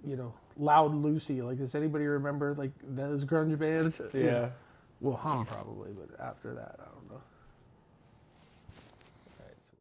you know, Loud Lucy. Like, does anybody remember like those grunge bands? Yeah. Well, Hum probably, but after that, I don't know. All right, so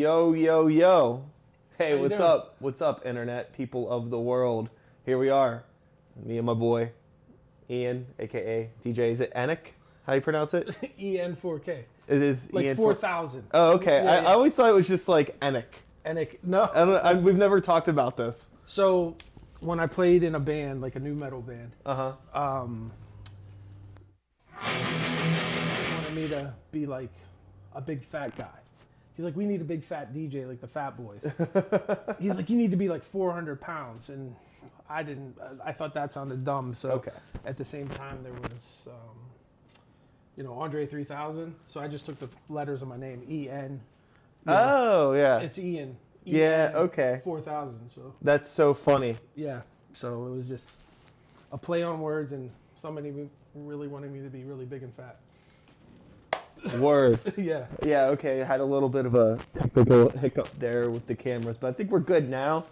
Yo, yo, yo. Hey, what's up? What's up, internet people of the world? Here we are. Me and my boy, Ian, a.k.a. DJ. Is it Enic? How do you pronounce it? EN4K. It is like EN4. 4,000. Oh, okay. Yeah, I always thought it was just like Enic. Enic. No. We've never talked about this. So, when I played in a band, like a new metal band, he wanted me to be like a big fat guy. He's like, we need a big fat DJ like the Fat Boys. He's like, you need to be like 400 pounds. And I thought that sounded dumb. So at the same time, there was, Andre 3000. So I just took the letters of my name, E-N. Oh, yeah. It's Ian. Yeah, okay. 4,000. So that's so funny. Yeah. So it was just a play on words, and somebody really wanted me to be really big and fat. Word. Yeah. Yeah, okay. I had a little bit of a technical hiccup there with the cameras, but I think we're good now.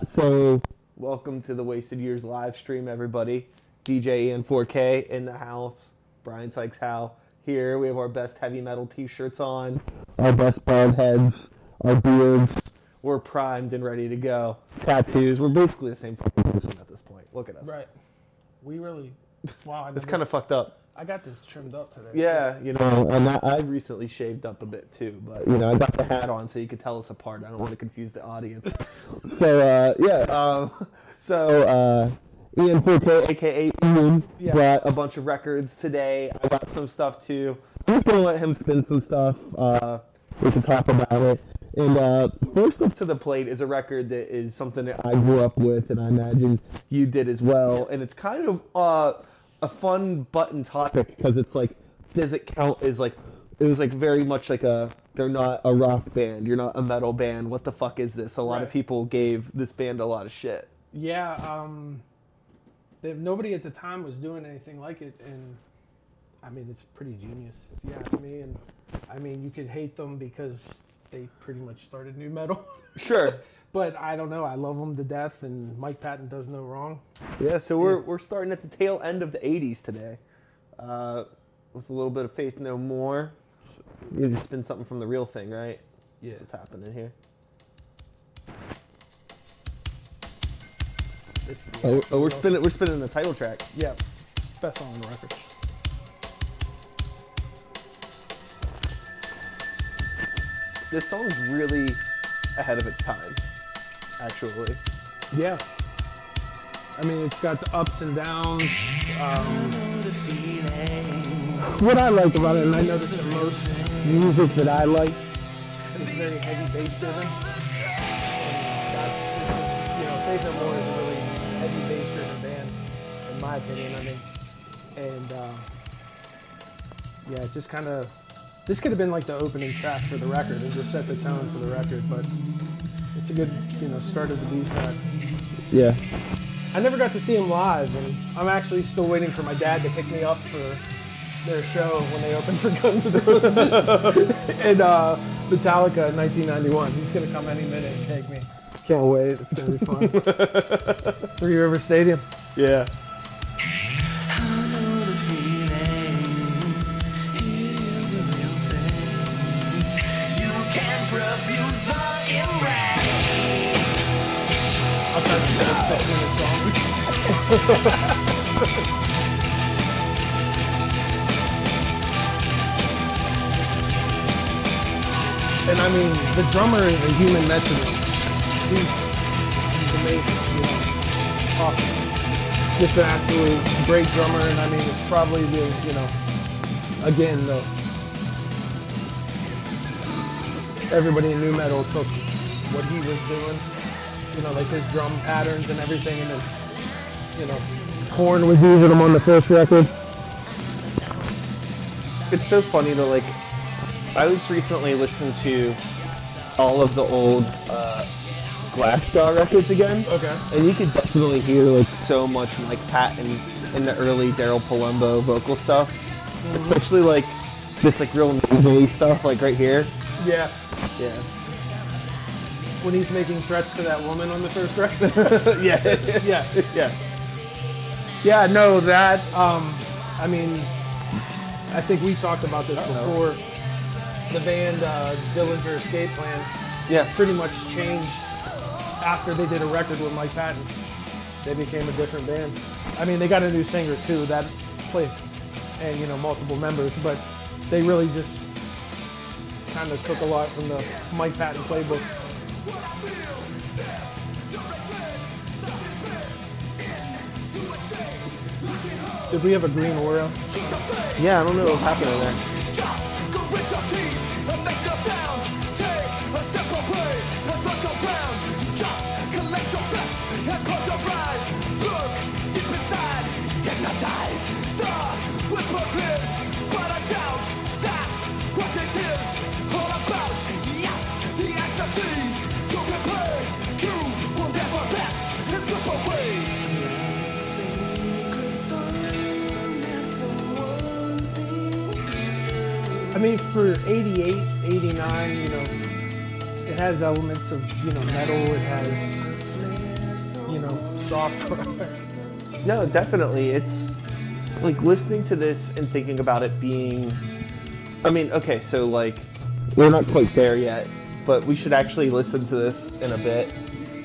So welcome to the Wasted Years live stream, everybody. DJ EN4K in the house. Brian Sykes Howe here. We have our best heavy metal t-shirts on, our best bald heads, our beards. We're primed and ready to go. Tattoos. We're basically the same fucking person at this point. Look at us. Right. We really... Wow. It's kind of fucked up. I got this trimmed up today. Yeah, you know, and I recently shaved up a bit too, but you know, I got the hat on so you could tell us apart. I don't want to confuse the audience. So EN4K, aka Ian, brought a bunch of records today. I got some stuff too. I'm just gonna let him spin some stuff. We can talk about it. And first up to the plate is a record that is something that I grew up with, and I imagine you did as well. And it's kind of a fun button topic because it's like, does it count as like, it was like very much like they're not a rock band, you're not a metal band, what the fuck is this? A lot of people gave this band a lot of shit. Yeah, nobody at the time was doing anything like it, and I mean, it's pretty genius if you ask me. And I mean, you could hate them because they pretty much started new metal. Sure. But I don't know, I love them to death, and Mike Patton does no wrong. Yeah, so we're starting at the tail end of the 80s today, with a little bit of Faith No More. You just spin something from the real thing, right? Yeah. That's what's happening here. We're spinning the title track. Yeah, best song on the record. This song's really ahead of its time, actually. Yeah. I mean, it's got the ups and downs. What I like about it, and I noticed the most music that I like, is very heavy bass driven. That's, you know, Faith No More is a really heavy bass driven band, in my opinion. I mean, and yeah, it just kind of, this could have been like the opening track for the record and just set the tone for the record, but it's a good, you know, start of the B-side. Yeah. I never got to see him live, and I'm actually still waiting for my dad to pick me up for their show when they opened for Guns N' Roses in Metallica in 1991. He's going to come any minute and take me. Can't wait. It's going to be fun. Three River Stadium. Yeah. I'll try to get upset in the song. And I mean, the drummer is a human metronome. He's amazing. You know, awesome. Just an absolute great drummer, and I mean, it's probably the, you know, again, everybody in nu metal took what he was doing. You know, like his drum patterns and everything, and then, you know, Korn was using them on the first record. It's so funny to like, I was recently listening to all of the old Glassjaw records again. Okay. And you could definitely hear like so much Mike Patton in the early Daryl Palumbo vocal stuff. Mm-hmm. Especially like this like real nasally stuff like right here. Yeah. Yeah. When he's making threats to that woman on the first record. Yeah. Yeah. Yeah. Yeah, no, that, I mean, I think we talked about this before. The band Dillinger Escape Plan pretty much changed after they did a record with Mike Patton. They became a different band. I mean, they got a new singer too, that played, and you know, multiple members, but they really just kind of took a lot from the Mike Patton playbook. Did we have a green Oreo? Yeah, I don't know what's happening there. I mean, for 88, 89, you know, it has elements of, you know, metal, it has, you know, soft rock. No, definitely. It's like listening to this and thinking about it being I mean, okay, so like, we're not quite there yet, but we should actually listen to this in a bit.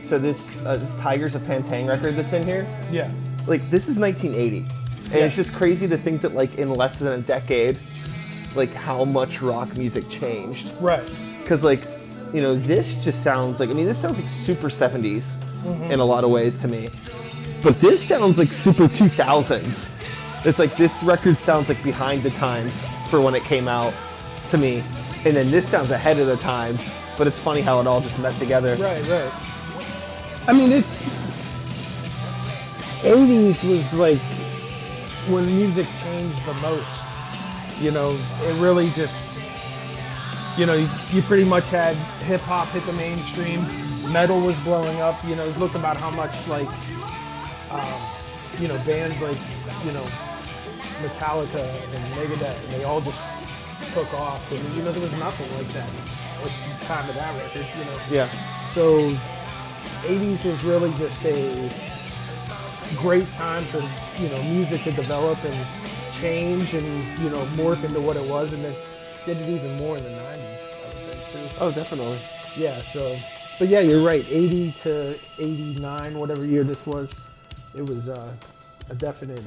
So this Tigers of Pantang record that's in here, Yeah. like this is 1980, and Yeah. it's just crazy to think that like in less than a decade, like how much rock music changed. Right. Because like, you know, this just sounds like, I mean, this sounds like super 70s in a lot of ways to me, but this sounds like super 2000s. It's like this record sounds like behind the times for when it came out to me, and then this sounds ahead of the times. But it's funny how it all just met together. Right. I mean, it's 80s was like when music changed the most. You know, it really just, you know, you pretty much had hip hop hit the mainstream, metal was blowing up. You know, look about how much like, you know, bands like, you know, Metallica and Megadeth, and they all just took off. And you know, there was nothing like that at the time of that record. You know. Yeah. So 80s was really just a great time for, you know, music to develop and change and, you know, morph into what it was, and then did it even more in the 90s, I would think, too. Oh, definitely. Yeah, so, but yeah, you're right, 80 to 89, whatever year this was, it was a definite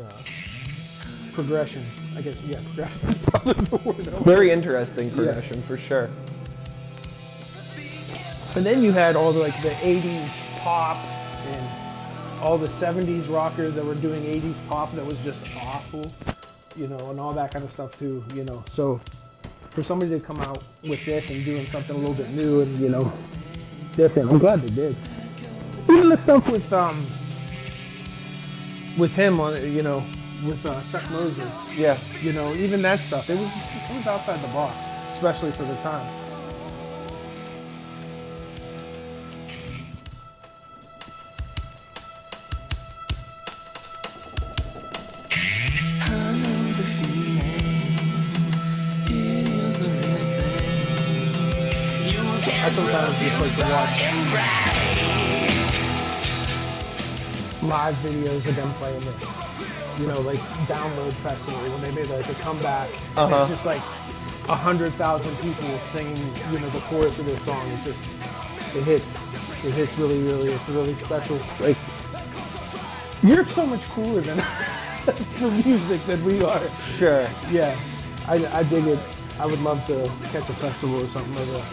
progression, I guess, yeah, progression is probably the word. Very interesting progression, for sure. And then you had all the 80s pop and all the 70s rockers that were doing 80s pop that was just awful, you know, and all that kind of stuff too, you know. So for somebody to come out with this and doing something a little bit new and, you know, different, I'm glad they did. Even the stuff with him on, you know, with Chuck Moser, Yeah. you know, even that stuff, it was outside the box, especially for the time. I sometimes just like to watch live videos of them playing this. You know, like Download Festival when they made like a comeback. And it's just like 100,000 people singing, you know, the chorus of this song. It just, it hits. It hits really, really. It's really special. Like, Europe's so much cooler than for music than we are. Sure. Yeah, I dig it. I would love to catch a festival or something like that.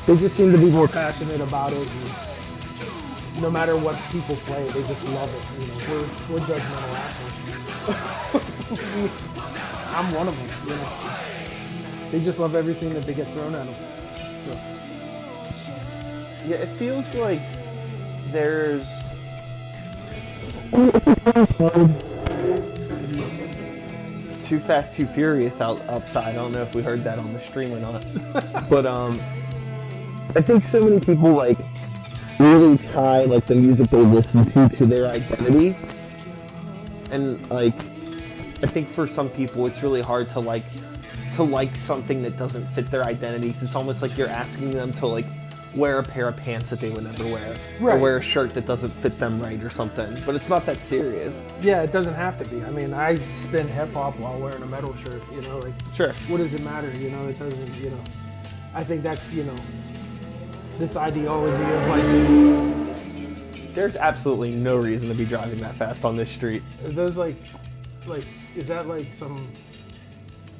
They just seem to be more passionate about it. And no matter what people play, they just love it. You know, we're judgmental assholes. I'm one of them. You know, they just love everything that they get thrown at them. So. Yeah, it feels like there's Too Fast, Too Furious outside. I don't know if we heard that on the stream or not. But I think so many people like really tie like the music they listen to their identity. And like I think for some people it's really hard to like something that doesn't fit their identities. It's almost like you're asking them to like wear a pair of pants that they would never wear. Right. Or wear a shirt that doesn't fit them right or something. But it's not that serious. Yeah, it doesn't have to be. I mean, I spin hip hop while wearing a metal shirt. You know, like Sure. what does it matter? You know, it doesn't. You know, I think that's, you know, this ideology of like There's absolutely no reason to be driving that fast on this street. those like is that like some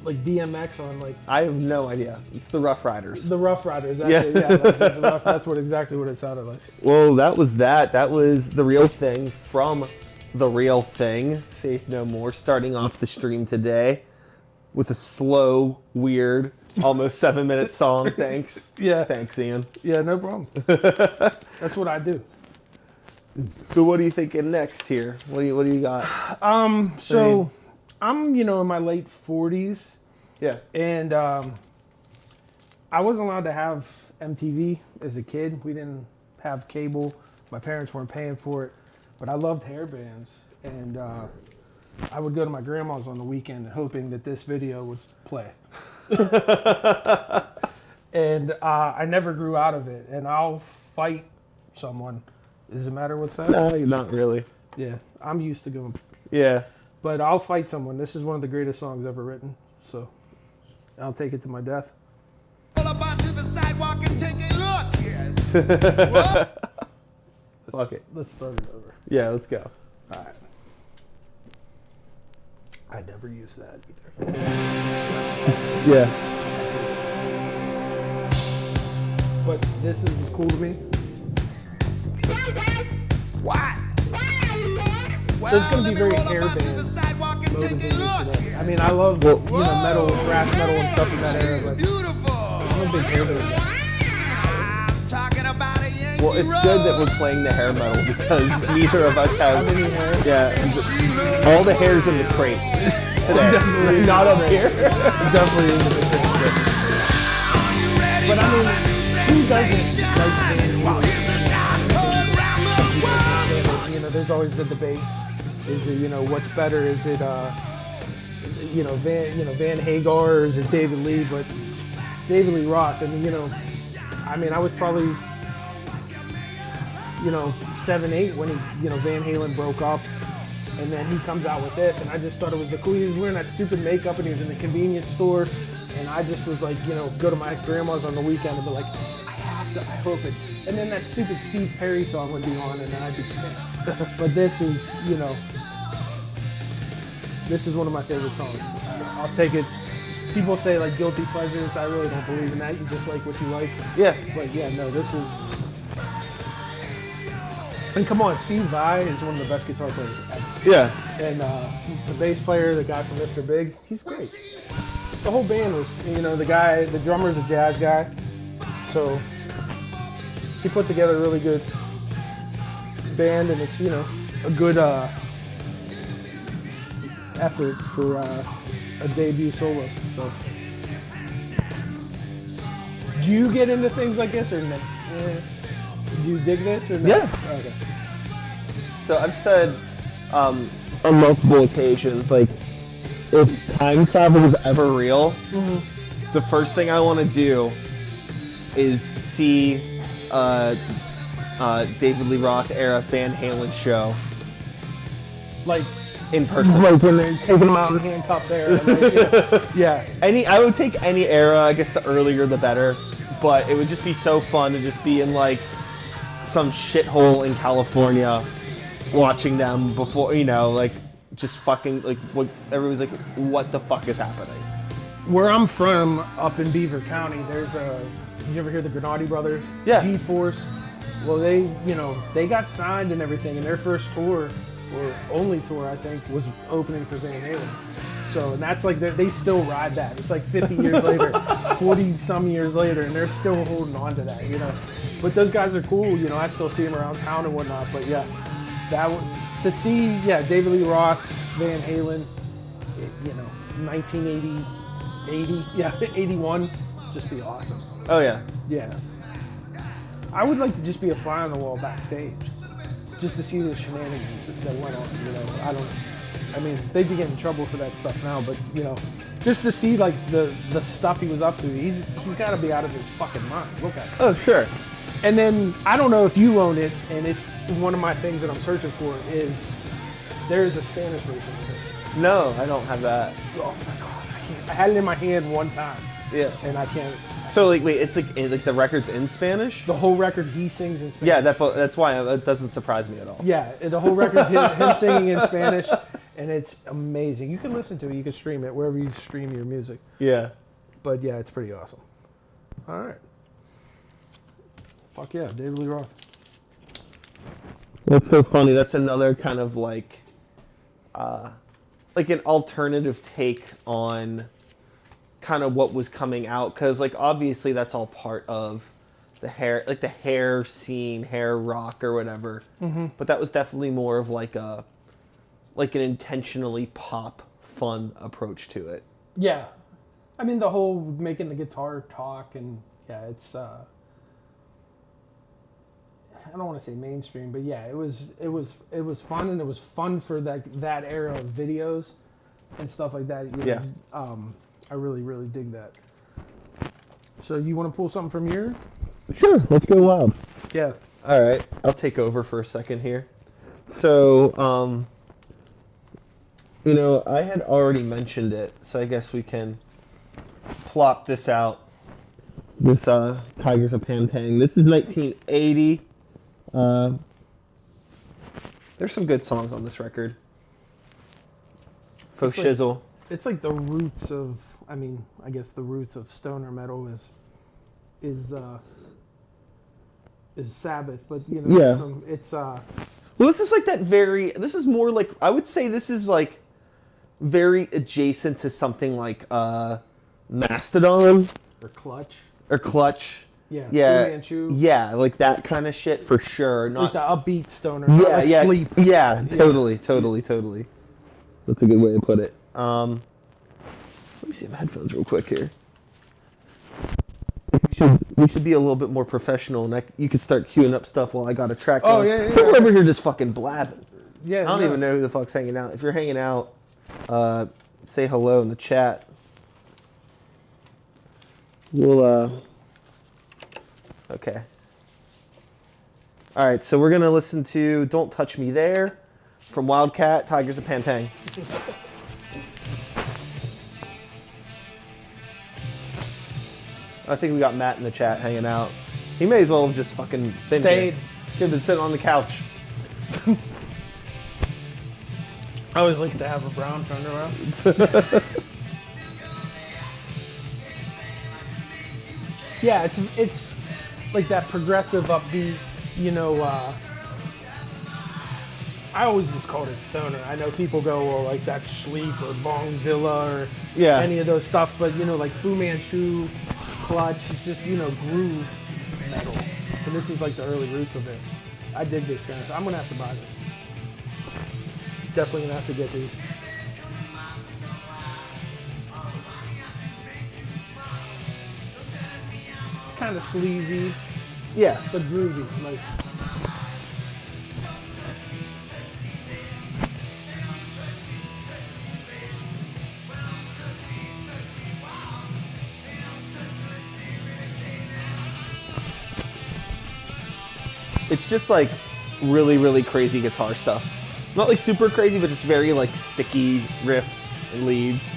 like DMX on like I have no idea. It's the Rough Riders. the Rough Riders? That's Yeah. it, yeah, the Rough, that's exactly what it sounded like. Well, that was that. That was The Real Thing from The Real Thing, Faith No More, starting off the stream today with a slow, weird, almost 7-minute song. Thanks. Yeah. Thanks, Ian. Yeah, no problem. That's what I do. So what are you thinking next here? What do you got? So I'm, you know, in my late 40s, Yeah. and I wasn't allowed to have MTV as a kid. We didn't have cable. My parents weren't paying for it, but I loved hair bands, and I would go to my grandma's on the weekend hoping that this video would play. And I never grew out of it, and I'll fight someone. Does it matter what's that? No, not really. Yeah, I'm used to going. Yeah. But I'll fight someone. This is one of the greatest songs ever written. So I'll take it to my death. Pull up onto the sidewalk and take a look. Yes. What? Fuck it. Let's start it over. Yeah, let's go. All right. I never used that either. Yeah. But this is cool to me. What? So it's going to be very hairband motivated. I mean, I love metal, thrash metal and stuff in that era, but Beautiful. I'm a big hairband guy. I'm talking about a Yankee Well, it's good that we're playing the hair metal because neither of us have. How many hairs? Yeah, all the hairs in the crate today. Definitely Not up here. Definitely into the crazy. But I mean, who doesn't like Van Halen? You know, there's always the debate. Is it, what's better? Is it, Van Hagar, or is it David Lee? But David Lee Roth. I mean, I was probably, 7, 8 when Van Halen broke up, and then he comes out with this, and I just thought it was the cool. He was wearing that stupid makeup, and he was in the convenience store, and I just was like, go to my grandma's on the weekend and be like, I hope it. And then that stupid Steve Perry song would be on, and then I'd be pissed. But this is, this is one of my favorite songs. I'll take it. People say like guilty pleasures. I really don't believe in that. You just like what you like. Yeah. But yeah, no, this is. And come on, Steve Vai is one of the best guitar players ever. Yeah. And the bass player, the guy from Mr. Big, he's great. The whole band was, the drummer's a jazz guy. So he put together a really good band, and it's, a good effort for a debut solo. So, do you get into things like this, or no? Do you dig this, or no? Yeah. Okay. So I've said on multiple occasions, like, if time travel is ever real, the first thing I want to do is see David Lee Roth era Van Halen show Like in person. when they're taking them out in handcuffs era. Like, yeah. I would take any era. I guess the earlier the better. But it would just be so fun to just be in like some shithole in California, watching them before, like just fucking like what everybody's like, what the fuck is happening? Where I'm from, up in Beaver County, there's you ever hear the Granati Brothers? Yeah. G-Force. Well, they got signed and everything, and their first tour, or only tour, I think, was opening for Van Halen. So, and that's like, they still ride that. It's like 50 years later, 40 some years later, and they're still holding on to that, But those guys are cool, I still see them around town and whatnot, but yeah, to see, David Lee Roth, Van Halen, 1980, 81, just be awesome. Oh yeah. Yeah. I would like to just be a fly on the wall backstage, just to see the shenanigans that went on, I mean, they'd be getting in trouble for that stuff now, but, just to see, like, the stuff he was up to, he's got to be out of his fucking mind. Look at it. Oh sure. And then, I don't know if you own it, and it's one of my things that I'm searching for, is there is a Spanish version of it. No, I don't have that. Oh my God, I can't. I had it in my hand one time, Yeah. and I can't. So like, wait, it's like the record's in Spanish? The whole record, he sings in Spanish. Yeah, that's why it doesn't surprise me at all. Yeah, the whole record's him singing in Spanish, and it's amazing. You can listen to it, you can stream it, wherever you stream your music. Yeah. But yeah, it's pretty awesome. All right. Fuck yeah, David Lee Roth. That's so funny. That's another kind of like an alternative take on kind of what was coming out, because like obviously that's all part of the hair scene, hair rock or whatever. Mm-hmm. But that was definitely more of like an intentionally pop, fun approach to it. Yeah, I mean the whole making the guitar talk, and yeah, it's I don't want to say mainstream, but yeah, it was fun, and it was fun for that era of videos and stuff like that. Yeah. I really, really dig that. So you want to pull something from your? Sure, let's go wild. Yeah. All right, I'll take over for a second here. So, I had already mentioned it, so I guess we can plop this out. This Tigers of Pantang. This is 1980. There's some good songs on this record. Faux Shizzle. It's like the roots of, I mean, I guess the roots of stoner metal is Sabbath, but you know, Yeah. it's Well, this is like that this is more like, I would say this is like very adjacent to something like Mastodon or Clutch. or Clutch. Yeah. Yeah. Fu Manchu. Yeah, like that kind of shit for sure. Like Not the upbeat stoner. Not yeah, like yeah, Sleep. yeah, totally. That's a good way to put it. Let me see my headphones real quick here. We should be a little bit more professional, and you could start queuing up stuff while I got a track. Oh, going. yeah. People over here just fucking blabbing. Yeah. I don't even know who the fuck's hanging out. If you're hanging out, say hello in the chat. We'll okay. All right, so we're gonna listen to "Don't Touch Me There" from Wildcat, Tigers of Pantang. I think we got Matt in the chat hanging out. He may as well have just fucking been Stayed. here. He could have been sitting on the couch. I always like to have a brown turned around. Yeah, it's like that progressive upbeat, you know, I always just called it stoner. I know people go, well, like that's Sleep or Bongzilla or Yeah. any of those stuff, but you know, like Fu Manchu, Clutch, it's just, you know, groove metal. And this is like the early roots of it. I dig this kind of stuff. I'm gonna have to buy this. Definitely gonna have to get these. It's kind of sleazy, Yeah. but groovy. Like, It's just like really, really crazy guitar stuff. Not like super crazy, but just very like sticky riffs and leads,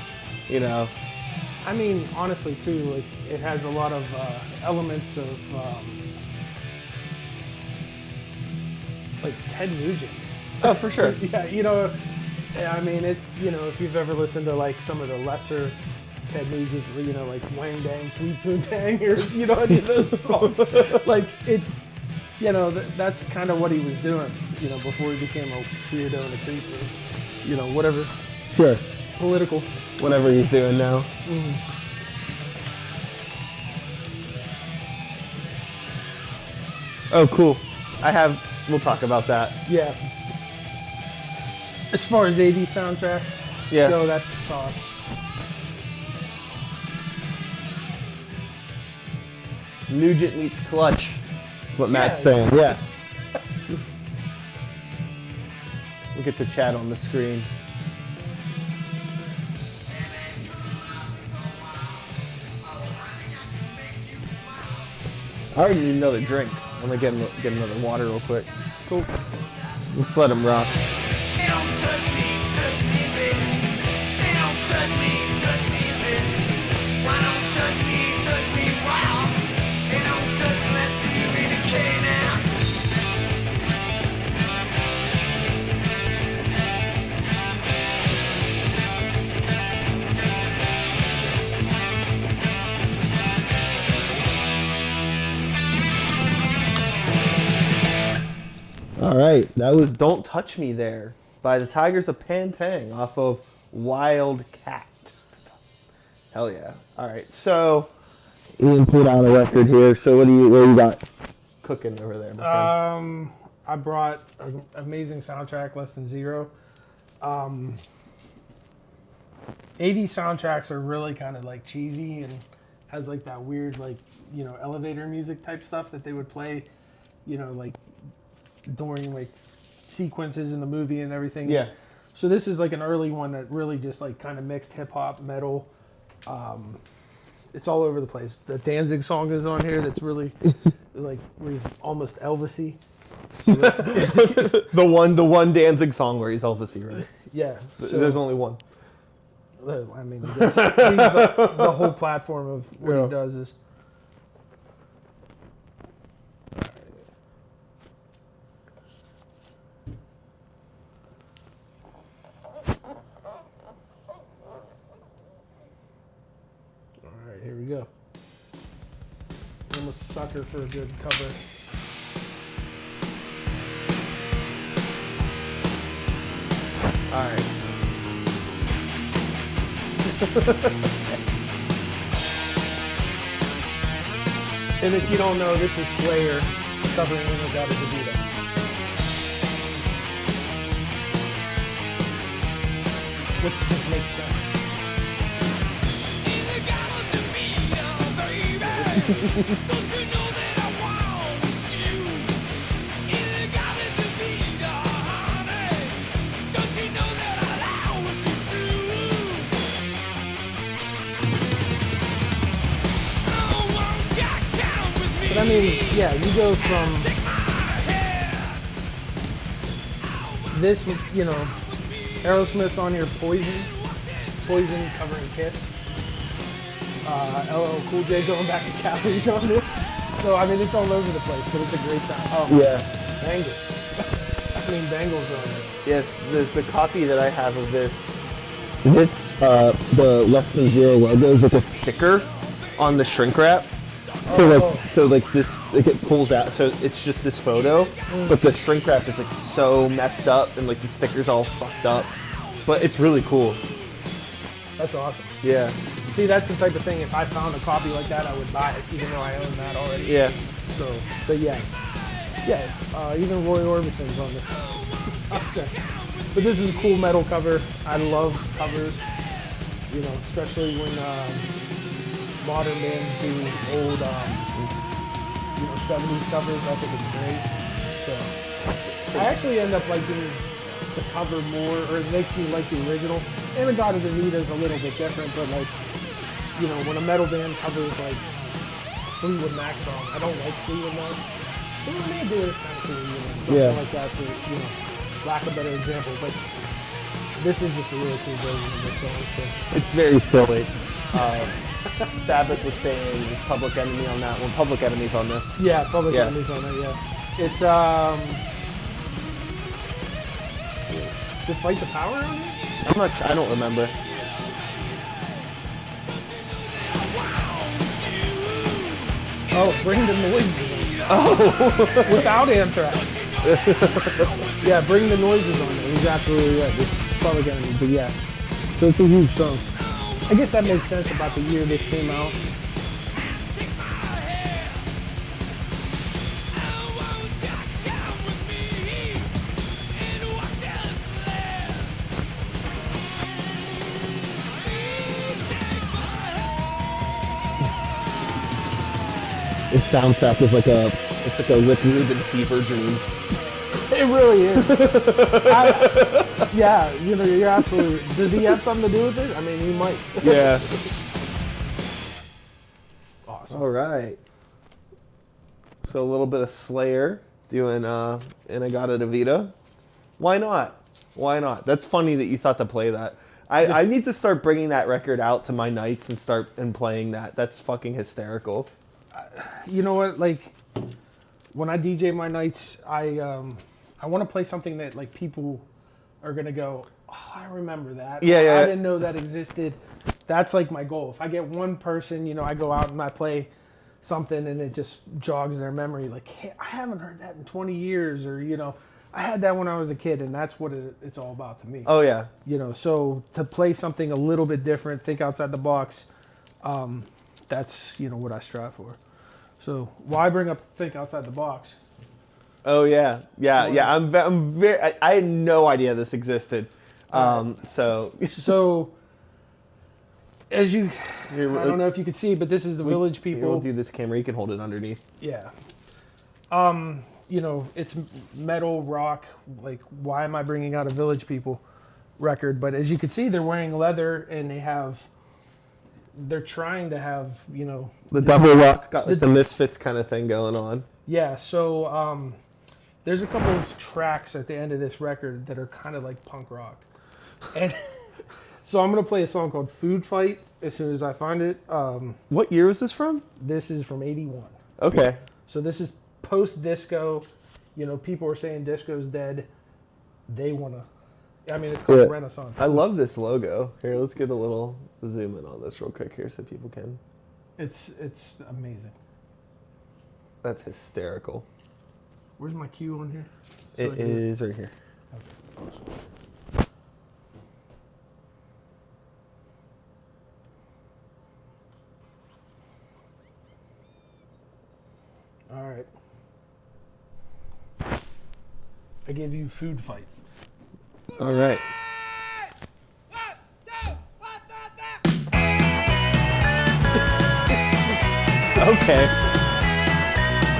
you know. I mean, honestly, too, like it has a lot of elements of like Ted Nugent. Oh, for sure. Yeah, you know, I mean, it's, you know, if you've ever listened to like some of the lesser Ted Nugent, you know, like Wang Dang, Sweet Poontang, or you know, any of those songs, like it's, you know, that's kind of what he was doing, you know, before he became a weirdo and a creep, or, you know, whatever. Sure. Political. Whatever he's doing now. Oh, cool. We'll talk about that. Yeah. As far as 80s soundtracks go, that's solid. Nugent meets Clutch. That's what Matt's Yeah. saying. Yeah. Look at the chat on the screen. I already need another drink. I'm gonna get another water real quick. Cool. Let's let him rock. They don't touch me, baby. They don't touch me, baby. Why don't touch me, wow. They don't touch unless you really care now. All right, that was "Don't Touch Me There" by the Tigers of Pantang off of Wildcat. Hell yeah. All right, so Ian pulled out a record here. So what do you got cooking over there, my friend? I brought an amazing soundtrack, Less Than Zero. 80s soundtracks are really kind of like cheesy and has like that weird, like, you know, elevator music type stuff that they would play, you know, like during like sequences in the movie and everything. Yeah. So this is like an early one that really just like kind of mixed hip hop, metal. It's all over the place. The Danzig song is on here. That's really like where he's almost Elvis-y. So the one Danzig song where he's Elvis-y, right? yeah. So There's only one. I mean, the whole platform of what he does is. All right, here we go. I'm a sucker for a good cover. All right. And if you don't know, this is Slayer covering In-A-Gadda-Da-Vida. Which just makes sense. But I mean, yeah, you go from this, you know, Aerosmith's on your Poison covering Kiss. LL Cool J going back to Calories on it. So, I mean, it's all over the place, but it's a great sound. Oh, Yeah. Bangles. I mean, Bangles are on it. Yes, the copy that I have of this, the Less Than Zero logo is like a sticker on the shrink wrap. So like this, like it pulls out. So it's just this photo, but the shrink wrap is like so messed up and like the sticker's all fucked up. But it's really cool. That's awesome. Yeah. See, that's the type of thing, if I found a copy like that, I would buy it, even though I own that already. Yeah. So, but yeah. Yeah, even Roy Orbison's on this project. But this is a cool metal cover. I love covers, you know, especially when modern bands do old, you know, 70s covers. I think it's great. So, I actually end up liking the cover more, or it makes me like the original. In-A-Gadda-Da-Vida is a little bit different, but like, you know, when a metal band covers like a Fleetwood Mac song, I don't like Fleetwood Mac. But when they do it, it's kind of cool, you know, something like that for, you know, lack of a better example. But this is just a really cool version of this song. So. It's very silly. Sabbath was saying Public Enemy on that one. Public Enemy's on this. Yeah, Public Enemy's on that, yeah. It's, did Fight the Power on it? I'm not sure, I don't remember. Oh, Bring the Noises. Oh, without Anthrax. Yeah, Bring the Noises on there. He's absolutely right. It's Public Enemy, but yeah. So it's a huge song. I guess that makes sense about the year this came out. This soundtrack is like a Rick Rubin fever dream. It really is. Yeah, you know, you're absolutely. Does he have something to do with it? I mean, he might. Yeah. Awesome. All right. So a little bit of Slayer doing In-A-Gadda-Da-Vida. Why not? Why not? That's funny that you thought to play that. I need to start bringing that record out to my nights and start playing that. That's fucking hysterical. You know what? Like, when I DJ my nights, I want to play something that like people are gonna go, oh, I remember that. Yeah, yeah. I didn't know that existed. That's like my goal. If I get one person, you know, I go out and I play something and it just jogs their memory. Like, hey, I haven't heard that in 20 years, or you know, I had that when I was a kid, and that's what it's all about to me. Oh yeah. You know, so to play something a little bit different, think outside the box. That's, you know, what I strive for. So why bring up think outside the box? Oh yeah, yeah, yeah. I'm very. I had no idea this existed. So as you, I don't know if you could see, but this is the Village People. We'll do this camera. You can hold it underneath. Yeah. You know, it's metal, rock. Like, why am I bringing out a Village People record? But as you can see, they're wearing leather, and they're trying to have, you know, The double rock got like the Misfits kind of thing going on. Yeah. So there's a couple of tracks at the end of this record that are kind of like punk rock, and So I'm gonna play a song called "Food Fight" as soon as I find it. What year was this from? This is from '81. Okay. So this is post-disco. You know, people are saying disco's dead. They wanna. I mean, it's called Yeah. Renaissance. I love this logo. Here, let's get a little zoom in on this real quick here so people can. It's amazing. That's hysterical. Where's my cue on here? It is right here. Okay. Awesome. All right. I gave you "Food Fight." All right. Okay.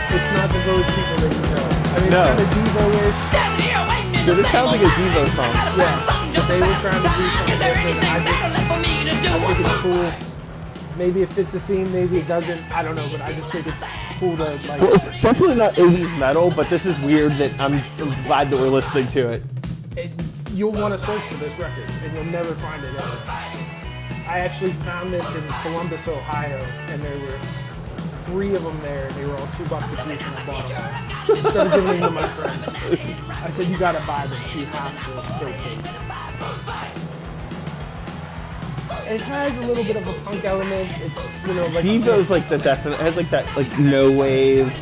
It's not the Village People that you know. I mean, No. it's kind of Devo-ish. So this sounds like a Devo song. Yeah, but they were trying to do something different. I think it's cool. Maybe it fits the theme, maybe it doesn't. I don't know, but I just think it's cool to like. Well, it's definitely not 80s metal, but this is weird that I'm glad that we're listening to it. You'll want to search for this record, and you'll never find it ever. I actually found this in Columbus, Ohio, and there were 3 of them there, and they were all $2 a piece, and I bought them. Instead of giving them to my friends, I said, "You gotta buy them. You have to showcase." It has a little bit of a punk element. It's, you know, like Devo's like the definite, it has like that like no wave,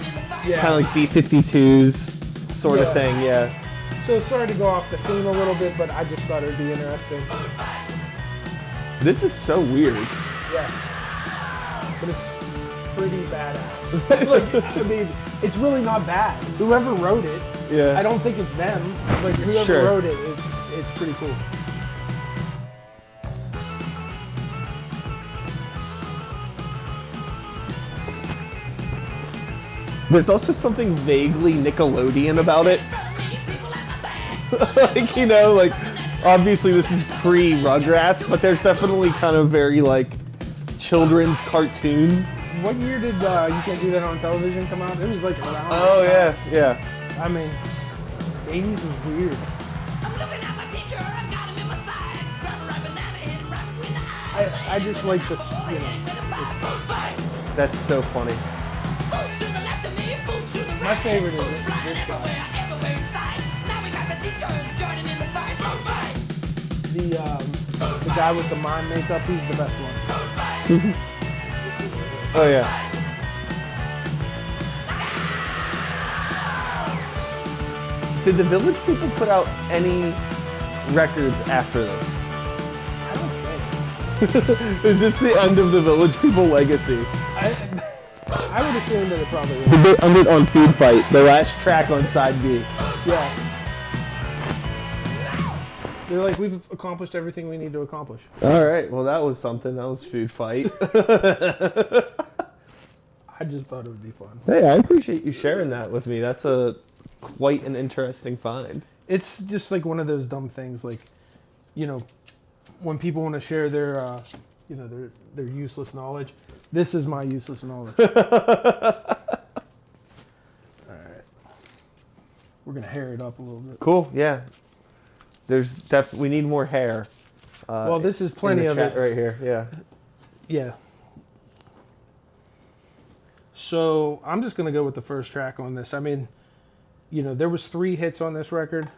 yeah. kind of like B-52s sort of Yeah. thing, yeah. So sorry to go off the theme a little bit, but I just thought it would be interesting. This is so weird. Yeah. But it's pretty badass. Like, I mean, it's really not bad. Whoever wrote it, Yeah. I don't think it's them. Like, whoever Sure. wrote it, it's pretty cool. There's also something vaguely Nickelodeon about it. Like, you know, like, obviously this is pre-Rugrats, but there's definitely kind of very, like, children's cartoon. What year did You Can't Do That on Television come out? It was like around. Oh, this time. yeah, yeah. I mean, 80s was weird. I just like this, you know. That's so funny. My favorite is this guy. The guy with the mime makeup, he's the best one. Oh, yeah. Did the Village People put out any records after this? I don't think. Is this the end of the Village People legacy? I would assume that it probably is. They ended on Food Fight, the last track on side B. Yeah. They're like, we've accomplished everything we need to accomplish. All right, well that was something. That was Food Fight. I just thought it would be fun. Hey, I appreciate you sharing that with me. That's quite an interesting find. It's just like one of those dumb things, like, you know, when people want to share their, you know, their useless knowledge. This is my useless knowledge. All right. We're going to hair it up a little bit. Cool, yeah. We need more hair. Well, this is in plenty the of chat it. right here, yeah. Yeah. So I'm just going to go with the first track on this. I mean, you know, there was 3 hits on this record.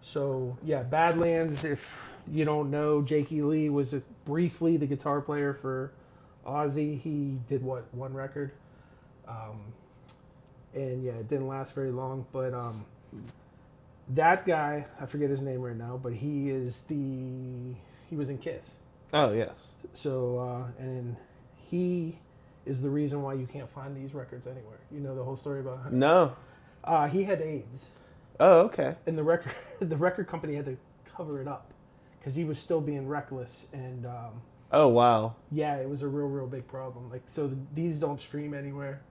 So, yeah, Badlands, if you don't know, Jakey Lee was briefly the guitar player for Ozzy. He did, one record? And, yeah, it didn't last very long. But that guy, I forget his name right now, but he was in Kiss. Oh, yes. So, and he is the reason why you can't find these records anywhere. You know the whole story about him? No. He had AIDS. Oh, okay. And the record company had to cover it up because he was still being reckless. And Oh, wow. yeah, it was a real big problem. Like, so these don't stream anywhere.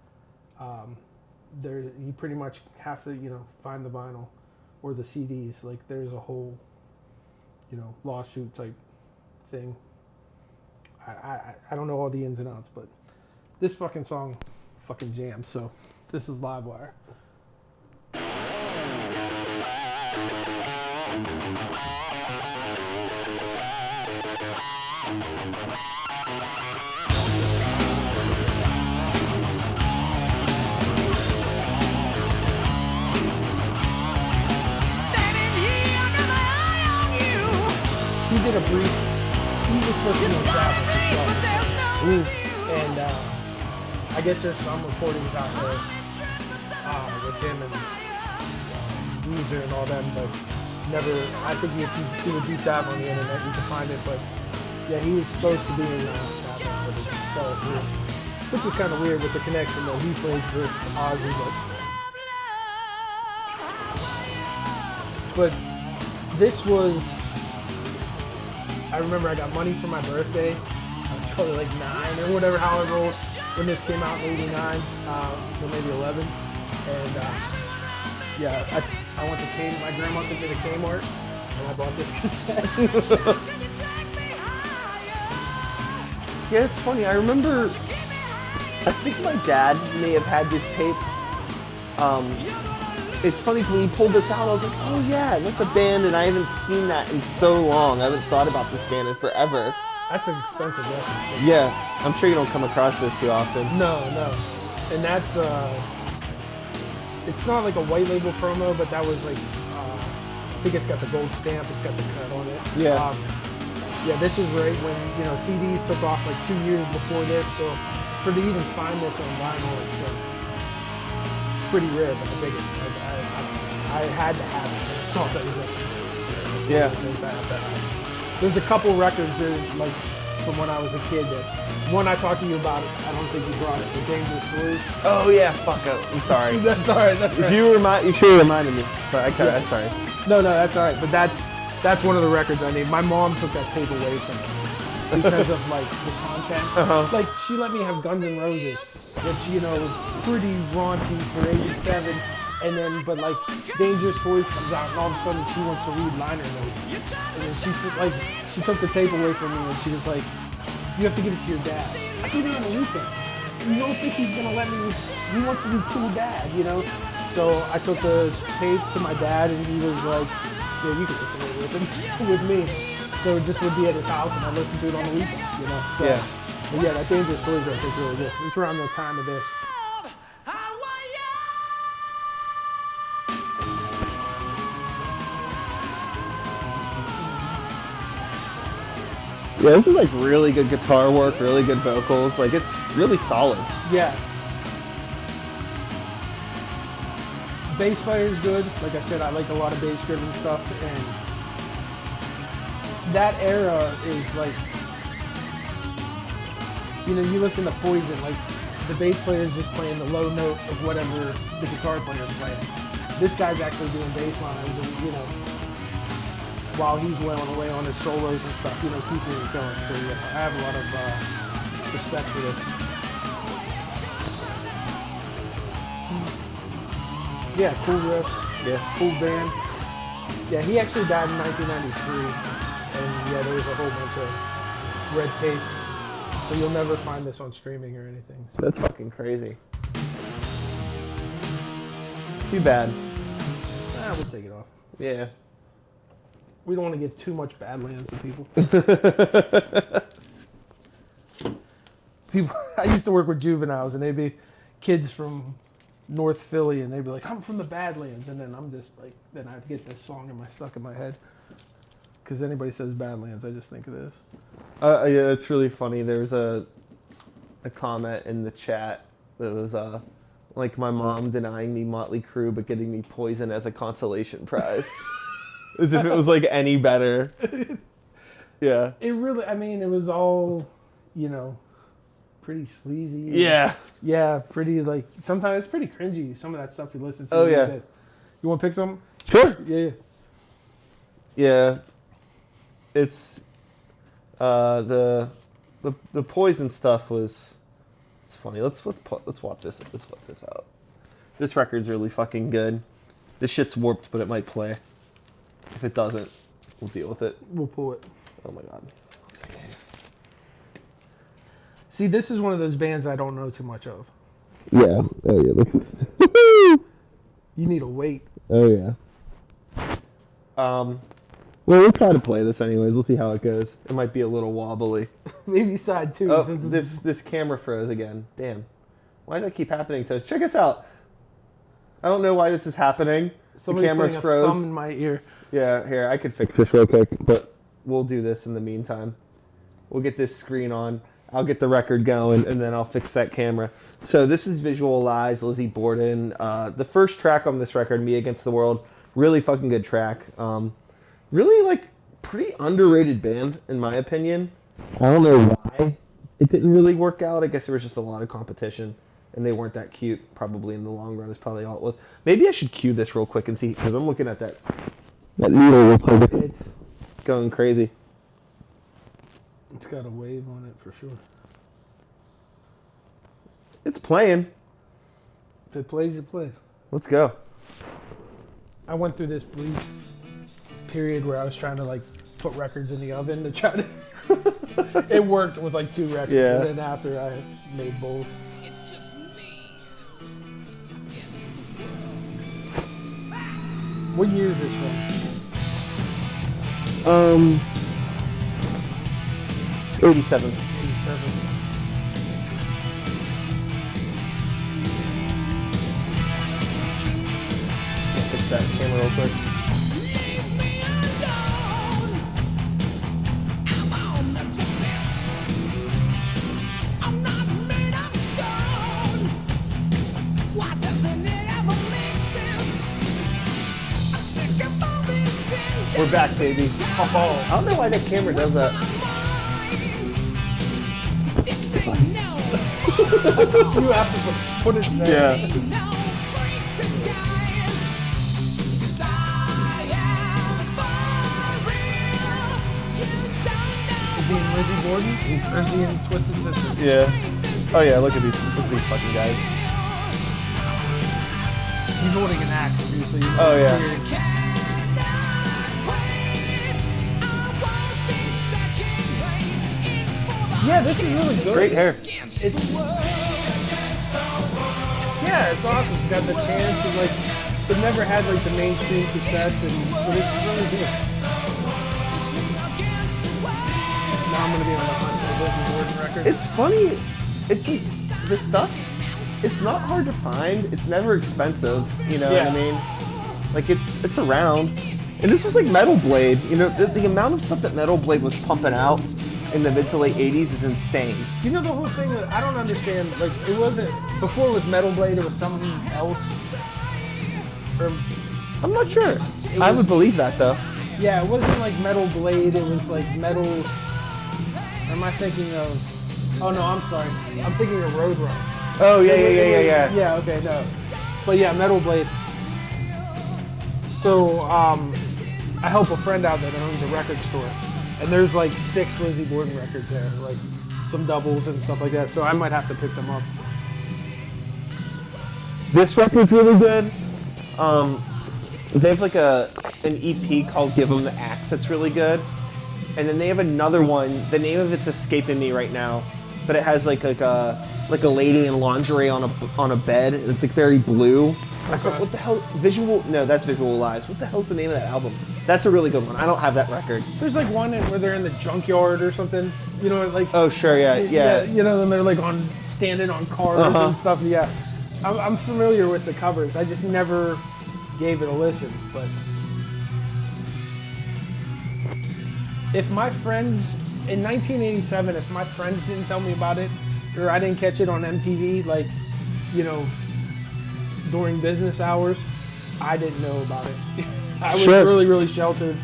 You pretty much have to, you know, find the vinyl or the CDs. Like, there's a whole, you know, lawsuit type thing. I don't know all the ins and outs, but this fucking song fucking jams. So this is Livewire. a brief. He was supposed to be on Sabbath, and I guess there's some recordings out there with him and Weezer and all them, but never. I think if you do a deep dive on the internet, you can find it. But yeah, he was supposed to be in Sabbath, but it fell through, which is kind of weird with the connection that he played for Ozzy, but this was. I remember I got money for my birthday. I was probably like 9 or whatever, however old, when this came out in '89, or maybe 11. And yeah, I went to Kmart. My grandma took me to Kmart, and I bought this cassette. Yeah, it's funny. I remember, I think my dad may have had this tape. It's funny, when he pulled this out, I was like, oh yeah, that's a band, and I haven't seen that in so long. I haven't thought about this band in forever. That's an expensive record. Yeah, I'm sure you don't come across this too often. No. And that's, it's not like a white label promo, but that was like, I think it's got the gold stamp, it's got the cut on it. Yeah. Yeah, this is right when, CDs took off like 2 years before this, so to even find this on vinyl, it's pretty rare, but I dig it. I had to have it. I saw that it was like, yeah. There's a couple records like from when I was a kid that one I talked to you about. I don't think you brought it. The Dangerous Toys. Oh yeah, fuck up. I'm sorry. That's all right. That's right. You should have reminded me. But I'm sorry. No, that's all right. But that's one of the records I need. My mom took that tape away from me because of like the content. Uh-huh. Like she let me have Guns N' Roses, which was pretty raunchy for '87. And then, but like, Dangerous Toys comes out, and all of a sudden she wants to read liner notes. And then she took the tape away from me, and she was like, "You have to give it to your dad." I do it on the weekends. You don't think he's gonna let me? He wants to be cool dad, So I took the tape to my dad, and he was like, "Yeah, you can listen to it with me." So this would be at his house, and I listened to it on the weekend, So, yeah. But yeah, that Dangerous Toys record is really good. It's around the time of this. Yeah, this is like really good guitar work, really good vocals. Like, it's really solid. Yeah. Bass player is good. Like I said, I like a lot of bass-driven stuff, and that era is like, you listen to Poison, like the bass player is just playing the low note of whatever the guitar player is playing. This guy's actually doing bass lines, and while he's wailing away on his solos and stuff, keeping it going. So yeah, I have a lot of respect for this. Yeah, cool riffs. Yeah. Cool band. Yeah, he actually died in 1993, and yeah, there was a whole bunch of red tape. So you'll never find this on streaming or anything. So. That's fucking crazy. Too bad. We'll take it off. Yeah. We don't want to give too much Badlands to people. I used to work with juveniles, and they'd be kids from North Philly, and they'd be like, "I'm from the Badlands," and then I'm just like, then I'd get this song stuck in my head. Because anybody says Badlands, I just think of this. Yeah, it's really funny. There was a comment in the chat that was like my mom denying me Motley Crue but getting me Poison as a consolation prize. As if it was like any better. Yeah. It really, it was all, pretty sleazy. Yeah. Yeah, pretty like, sometimes it's pretty cringy, some of that stuff we listen to. Oh, yeah. You want to pick some? Sure. Yeah. Yeah. It's, the Poison stuff was, it's funny. Let's swap this out. This record's really fucking good. This shit's warped, but it might play. If it doesn't, we'll deal with it. We'll pull it. Oh my god. See, this is one of those bands I don't know too much of. Yeah. Oh yeah. Look. You need a weight. Oh yeah. Well, we'll try to play this anyways. We'll see how it goes. It might be a little wobbly. Maybe side two. Oh, this camera froze again. Damn. Why does that keep happening to us? Check us out. I don't know why this is happening. Somebody's the camera's putting a froze. thumb in my ear. Yeah, here, I could fix this real quick, but we'll do this in the meantime. We'll get this screen on. I'll get the record going, and then I'll fix that camera. So this is Visualize, Lizzie Borden. The first track on this record, Me Against the World, really fucking good track. Really, like, pretty underrated band, in my opinion. I don't know why it didn't really work out. I guess there was just a lot of competition, and they weren't that cute, probably in the long run is probably all it was. Maybe I should cue this real quick and see, because I'm looking at that needle real quick. It's going crazy. It's got a wave on it for sure. It's playing. If it plays, it plays. Let's go. I went through this brief period where I was trying to like put records in the oven to try to. It worked with like 2 records, Yeah. and then after I made bowls. What year is this from? 87. 87. Fix that camera real quick. We're back, baby. Oh, I don't know why that camera does that. You have to put it there. Yeah. Is he in Lizzie Borden? Or is he in Twisted Sister? Yeah. Oh yeah, look at these fucking guys. He's holding an axe too, so you know. Oh, yeah. Weird. Yeah, this is really good. Great hair. It's yeah, it's awesome. It's got the chance and like it never had like the mainstream success, but it's really good. Now I'm gonna be on the hunt for the Lizzie Borden record. It's funny. It's like this stuff. It's not hard to find. It's never expensive. You know what I mean? Like it's around. And this was like Metal Blade. You know, the amount of stuff that Metal Blade was pumping out in the mid to late 80s is insane. You know the whole thing that I don't understand, like it wasn't, before it was Metal Blade, it was something else. Or, I'm not sure. I would believe that though. yeah, it wasn't like Metal Blade, it was like Metal, or am I thinking of, oh no, I'm sorry. I'm thinking of Roadrunner. Oh yeah. Yeah, okay, no. But yeah, Metal Blade. So, I help a friend out that owns a record store. And there's like 6 Lizzie Borden records there, like some doubles and stuff like that. So I might have to pick them up. This record's really good. They have like an EP called Give 'Em the Axe that's really good. And then they have another one, the name of it's escaping me right now, but it has like a lady in lingerie on a bed, and it's like very blue. I forgot what the hell, that's Visualize. What the hell's the name of that album? That's a really good one. I don't have that record. There's like one where they're in the junkyard or something. You know, like Oh sure, yeah. you know, and they're like standing on cars and stuff. Yeah, I'm familiar with the covers. I just never gave it a listen. But if my friends in 1987, if my friends didn't tell me about it, or I didn't catch it on MTV, like, you know, during business hours, I didn't know about it. I was really, really sheltered.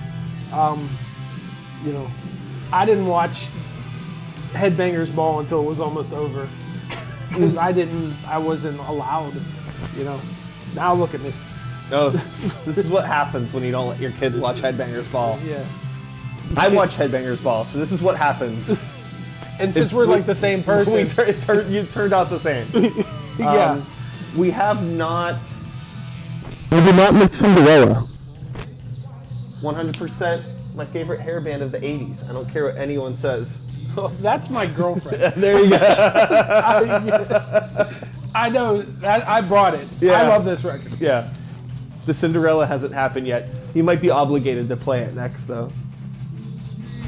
You know, I didn't watch Headbangers Ball until it was almost over. Because I wasn't allowed, you know. Now look at this. Oh, this is what happens when you don't let your kids watch Headbangers Ball. Yeah. I watch Headbangers Ball, so this is what happens. And since we're like the same person. You turned out the same. Yeah. We have not. We did not miss Cinderella. 100% my favorite hair band of the 80s. I don't care what anyone says. That's my girlfriend. There you go. I know. I brought it. Yeah. I love this record. Yeah. The Cinderella hasn't happened yet. You might be obligated to play it next, though.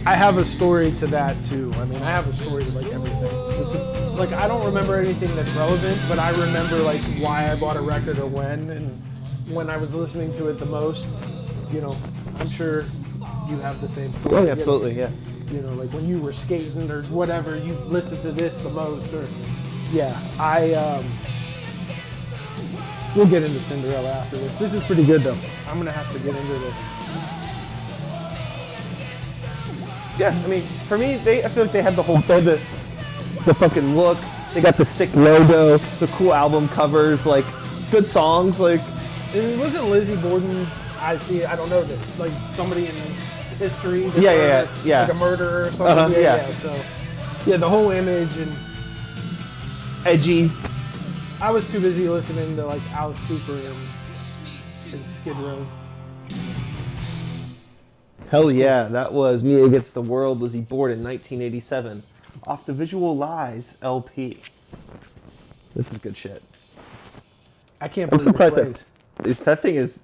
I have a story to that, too. I mean, I have a story to, like, everything. Like, I don't remember anything that's relevant, but I remember, like, why I bought a record or when, and when I was listening to it the most. You know, I'm sure you have the same story. Oh, you know? absolutely, yeah. You know, like when you were skating or whatever, you listened to this the most. Or yeah, we'll get into Cinderella after this. This is pretty good though. I'm gonna have to get into this. Yeah, I mean, for me, I feel like they had the whole, the fucking look. They got the sick logo, the cool album covers, like good songs, like. It wasn't Lizzie Borden. I don't know this. Like somebody in history. Yeah. Like a murderer or something. Yeah. So yeah, the whole image and Edgy. I was too busy listening to like Alice Cooper and Skid Row. Hell yeah, that was Me Against the World, Lizzie Borden, 1987, off the Visual Lies LP. This is good shit. I can't I'm believe it surprised plays. that thing is,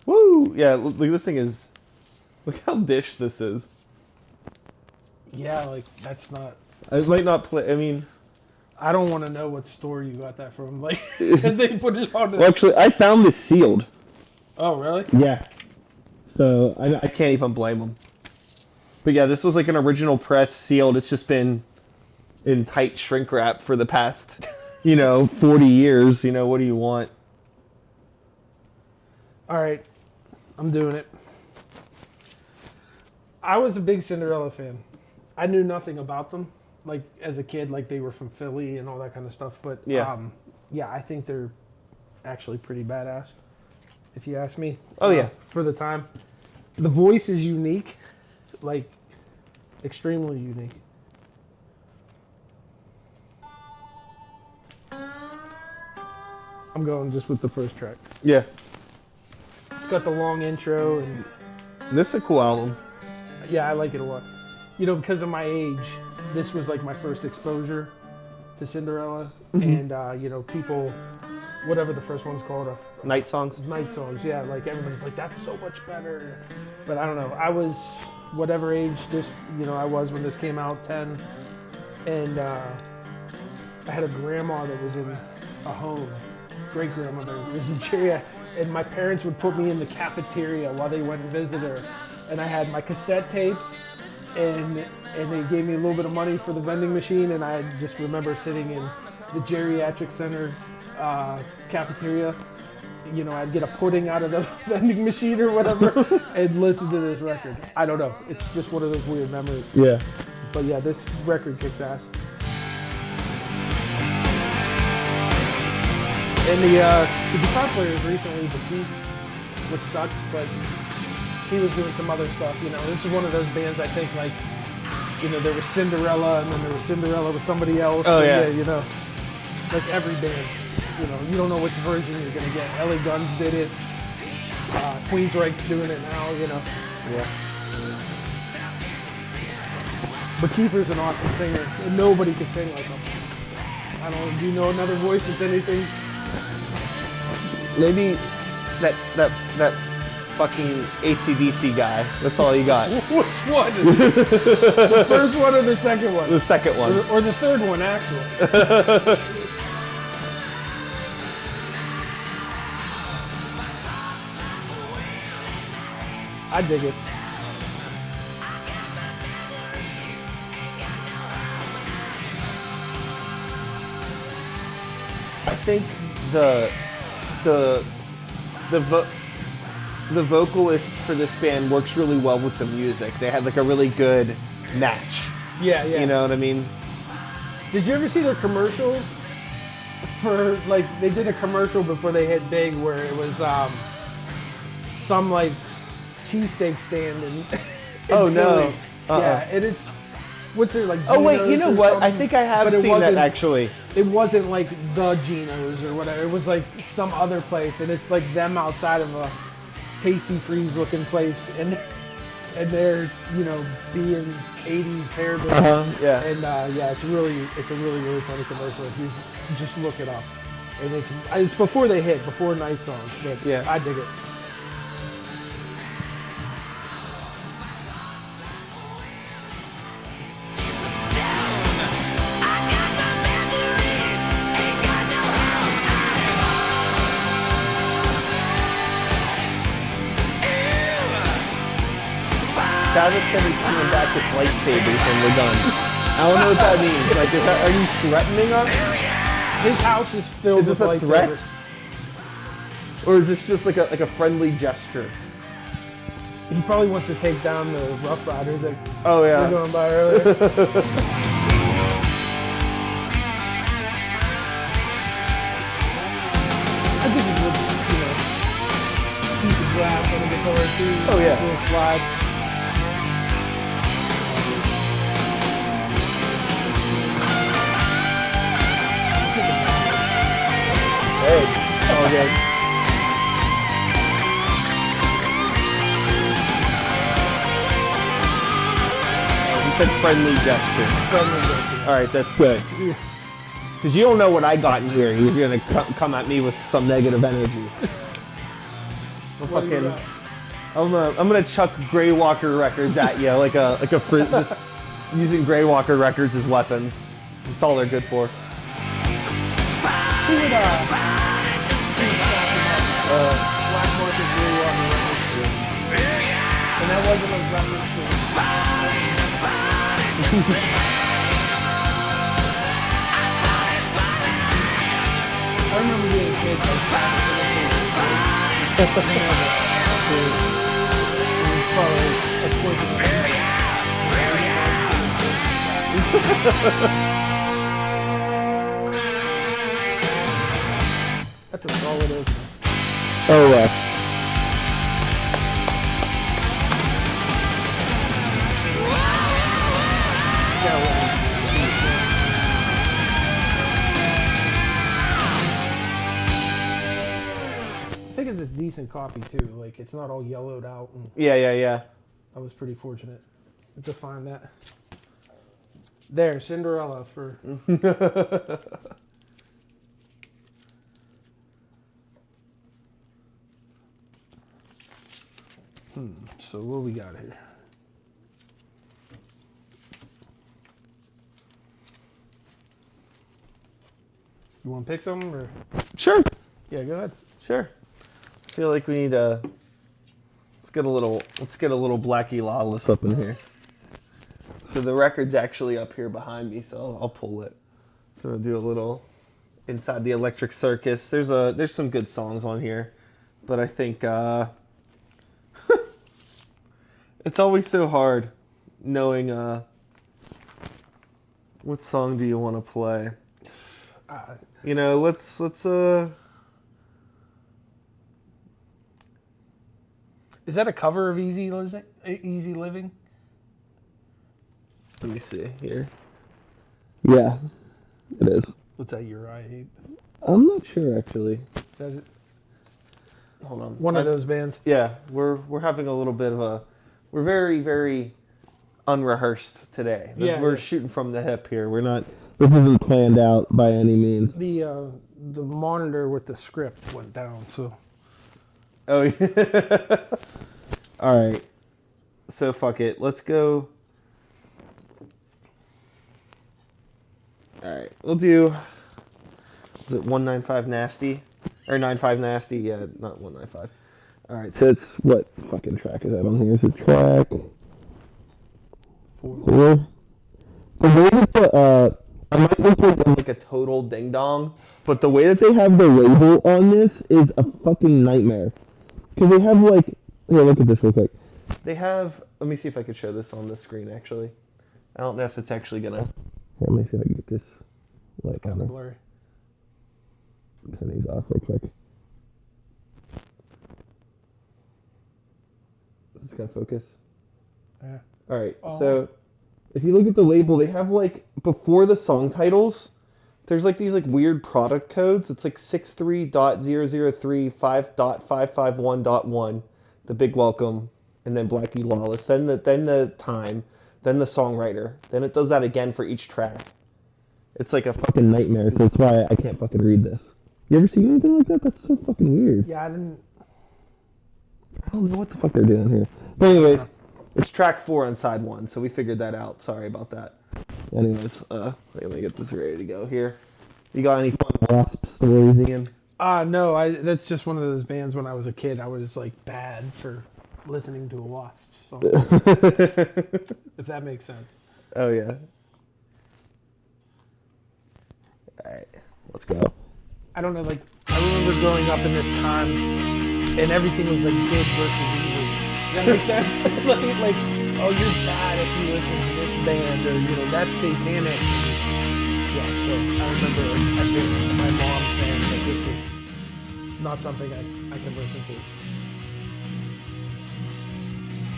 woo! Yeah, look, this thing is, look how dish this is. Yeah, like that's not. It might not play, I mean. I don't want to know what store you got that from. Like, they put it on. Well, actually, I found this sealed. Oh, really? Yeah. So I can't even blame them. But yeah, this was like an original press sealed. It's just been in tight shrink wrap for the past, 40 years. What do you want? All right, I'm doing it. I was a big Cinderella fan. I knew nothing about them. Like as a kid, like they were from Philly and all that kind of stuff. But yeah, I think they're actually pretty badass, if you ask me. Oh yeah, for the time, the voice is unique, like extremely unique. I'm going just with the first track. Yeah, it's got the long intro and this is a cool album. Yeah, I like it a lot. Because of my age, this was like my first exposure to Cinderella, and people, whatever the first one's called, Night Songs. Night Songs, yeah. Like everybody's like, that's so much better. But I don't know. I was whatever age I was when this came out, 10, and I had a grandma that was in a home. Great grandmother was in Cheria, and my parents would put me in the cafeteria while they went and visited her, and I had my cassette tapes. And they gave me a little bit of money for the vending machine, and I just remember sitting in the geriatric center cafeteria. I'd get a pudding out of the vending machine or whatever and listen to this record. I don't know. It's just one of those weird memories. Yeah. But yeah, this record kicks ass. And the guitar player is recently deceased, which sucks, but he was doing some other stuff, This is one of those bands I think like, there was Cinderella and then there was Cinderella with somebody else. Oh, yeah. Like every band, you don't know which version you're going to get. LA Guns did it. Queensryche's doing it now, Yeah. But Kiefer's an awesome singer and nobody can sing like him. I don't know, do you know another voice that's anything? Maybe that fucking AC/DC guy. That's all you got. Which one? The first one or the second one? The second one. Or the third one, actually. I dig it. I think the vocalist for this band works really well with the music. They had like a really good match. Yeah. You know what I mean? Did you ever see their commercial for they did a commercial before they hit big where it was some like cheesesteak stand in Oh, no. Philly. Yeah, and it's what's it like? Oh wait, Geno's you know or what? I something? think I have But it seen that wasn't- actually. It wasn't like the Geno's or whatever. It was like some other place, and it's like them outside of a Tasty Freeze looking place, and they're being 80s hair band. Yeah. And it's a really funny commercial. If you just look it up, and it's before they hit, before Night Songs. But Yeah. I dig it. Savage said he's coming back with lightsabers when we're done. I don't know what that means. Like, are you threatening us? His house is filled Is this with a lightsabers. threat? Or is this just like a friendly gesture? He probably wants to take down the Rough Riders that Oh were yeah. going by earlier. I think it's a piece of glass on a guitar too. Oh, yeah. A little slide. Hey, all good. He said friendly gesture. All right, that's good. Because you don't know what I got in here. You're gonna come at me with some negative energy. I'm gonna chuck Grey Walker records at you like a just using Grey Walker records as weapons. That's all they're good for. Who would Black Market Grey Walker records? And that wasn't a reference to I remember being a kid like that's a solid opener. Oh, I think it's a decent copy too. Like it's not all yellowed out, and Yeah. I was pretty fortunate to find that. There, Cinderella for. So what we got here? You want to pick some or? Sure. Yeah, go ahead. Sure. I feel like we need a. Let's get a little Blackie Lawless up in here. So the record's actually up here behind me, so I'll pull it. So I'll do a little Inside the Electric Circus. There's some good songs on here, but I think it's always so hard knowing what song do you want to play. You know, let's Is that a cover of Easy Living? let me see here. yeah, it is. What's that, Uriah Heep? I'm not sure actually. Is that it? Hold on. One of those bands. Yeah, we're having a little bit of a. We're very, very unrehearsed today. We're shooting from the hip here. We're not. This isn't planned out by any means. The monitor with the script went down, so Oh yeah. All right. So fuck it. Let's go. All right. We'll do. Is it 195 Nasty or 95 Nasty? Yeah, not 195. All right. So it's what fucking track is that on here? Is it track 4? The way that I might look Like a total ding dong. but the way that they have the label on this is a fucking nightmare. Because they have like, here, look at this real quick. They have. Let me see if I could show this on the screen. Actually, I don't know if it's actually gonna. Here, let me see if I can get this. Like, kind of blurry. Turn these off real quick. Is this gonna focus? Yeah. All right. Oh. So, if you look at the label, they have like before the song titles, there's like these like weird product codes. It's like 63.003.5.551.1, the big welcome, and then Blackie Lawless, then the time, then the songwriter, then it does that again for each track. It's like a fucking nightmare. So that's why I can't fucking read this. You ever seen anything like that? That's so fucking weird. Yeah, I didn't. I don't know what the fuck they're doing here. But anyways, It's track 4 on side 1, so we figured that out. Sorry about that. Anyways, let me get this ready to go here. You got any fun Wasp stories, Ian? No, that's just one of those bands when I was a kid. I was like bad for listening to a Wasp song. If that makes sense. Oh yeah. All right, let's go. I don't know, like, I remember growing up in this time, and everything was like good versus evil. Does that make sense? like, oh, you're bad if you listen to this band, or you know, that's satanic. Yeah, so I remember I think my mom saying that this was not something I could listen to.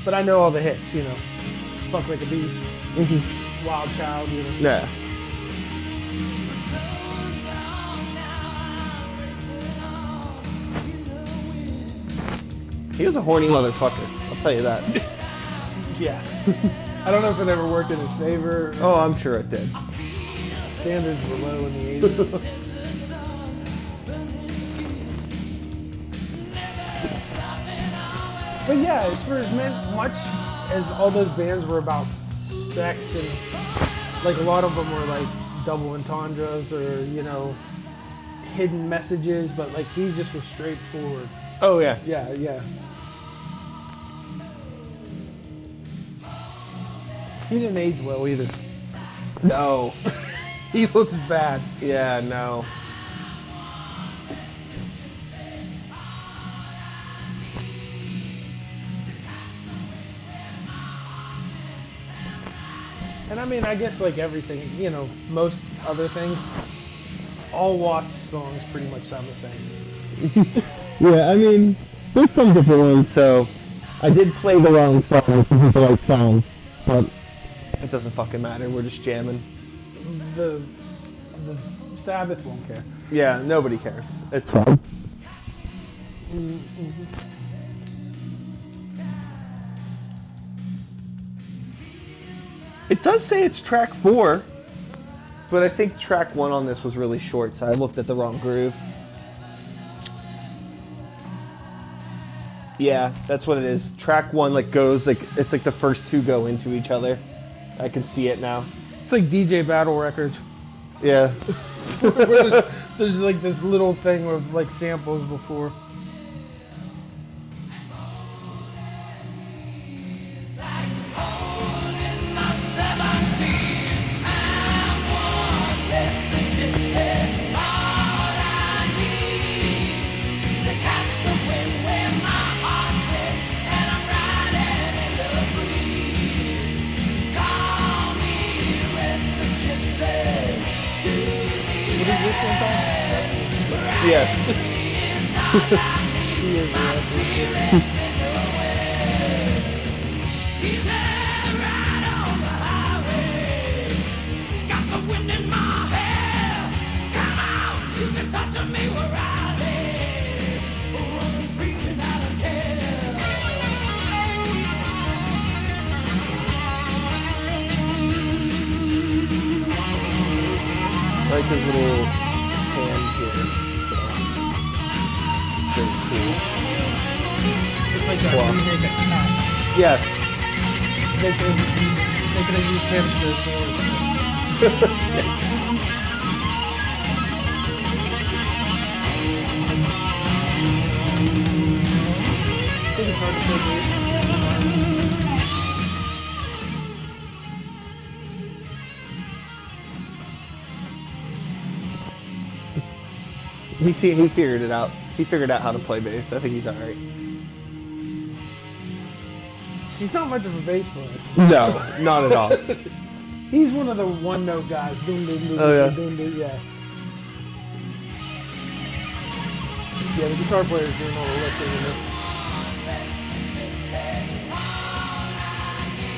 But I know all the hits, you know. Fuck Like a Beast, Wild Child, you know. Yeah. He was a horny motherfucker. I'll tell you that. Yeah. I don't know if it ever worked in his favor. Oh, I'm sure it did. Standards were low in the 80s. But yeah, as far as much as all those bands were about sex, and like a lot of them were like double entendres or, you know, hidden messages, but like he just was straightforward. Oh yeah. Yeah, yeah. He didn't age well either. No. He looks bad. Yeah, no. And I mean, I guess like everything, you know, most other things, all Wasp songs pretty much sound the same. Yeah, I mean, there's some different ones. So I did play the wrong song. This isn't the right song, but It doesn't fucking matter. We're just jamming. The Sabbath won't care. Yeah, nobody cares. It's fine. It does say it's track 4, but I think track 1 on this was really short, so I looked at the wrong groove. Yeah, that's what it is. Track 1 like goes like it's like the first two go into each other. I can see it now. It's like DJ Battle Records. Yeah. Where there's like this little thing with like samples before. What is this one called? Yes. He is the I like his little hand here. Very cool. It's like a Wow. remake of Cat. Yes. They could have used hamsters I think it's hard to play bass. He figured it out. He figured out how to play bass. I think he's alright. He's not much of a bass player. No, not at all. He's one of the one-note guys. Boom, boom, boom, Oh, yeah. boom, boom, yeah. Yeah, the guitar player's doing all the lifting in this.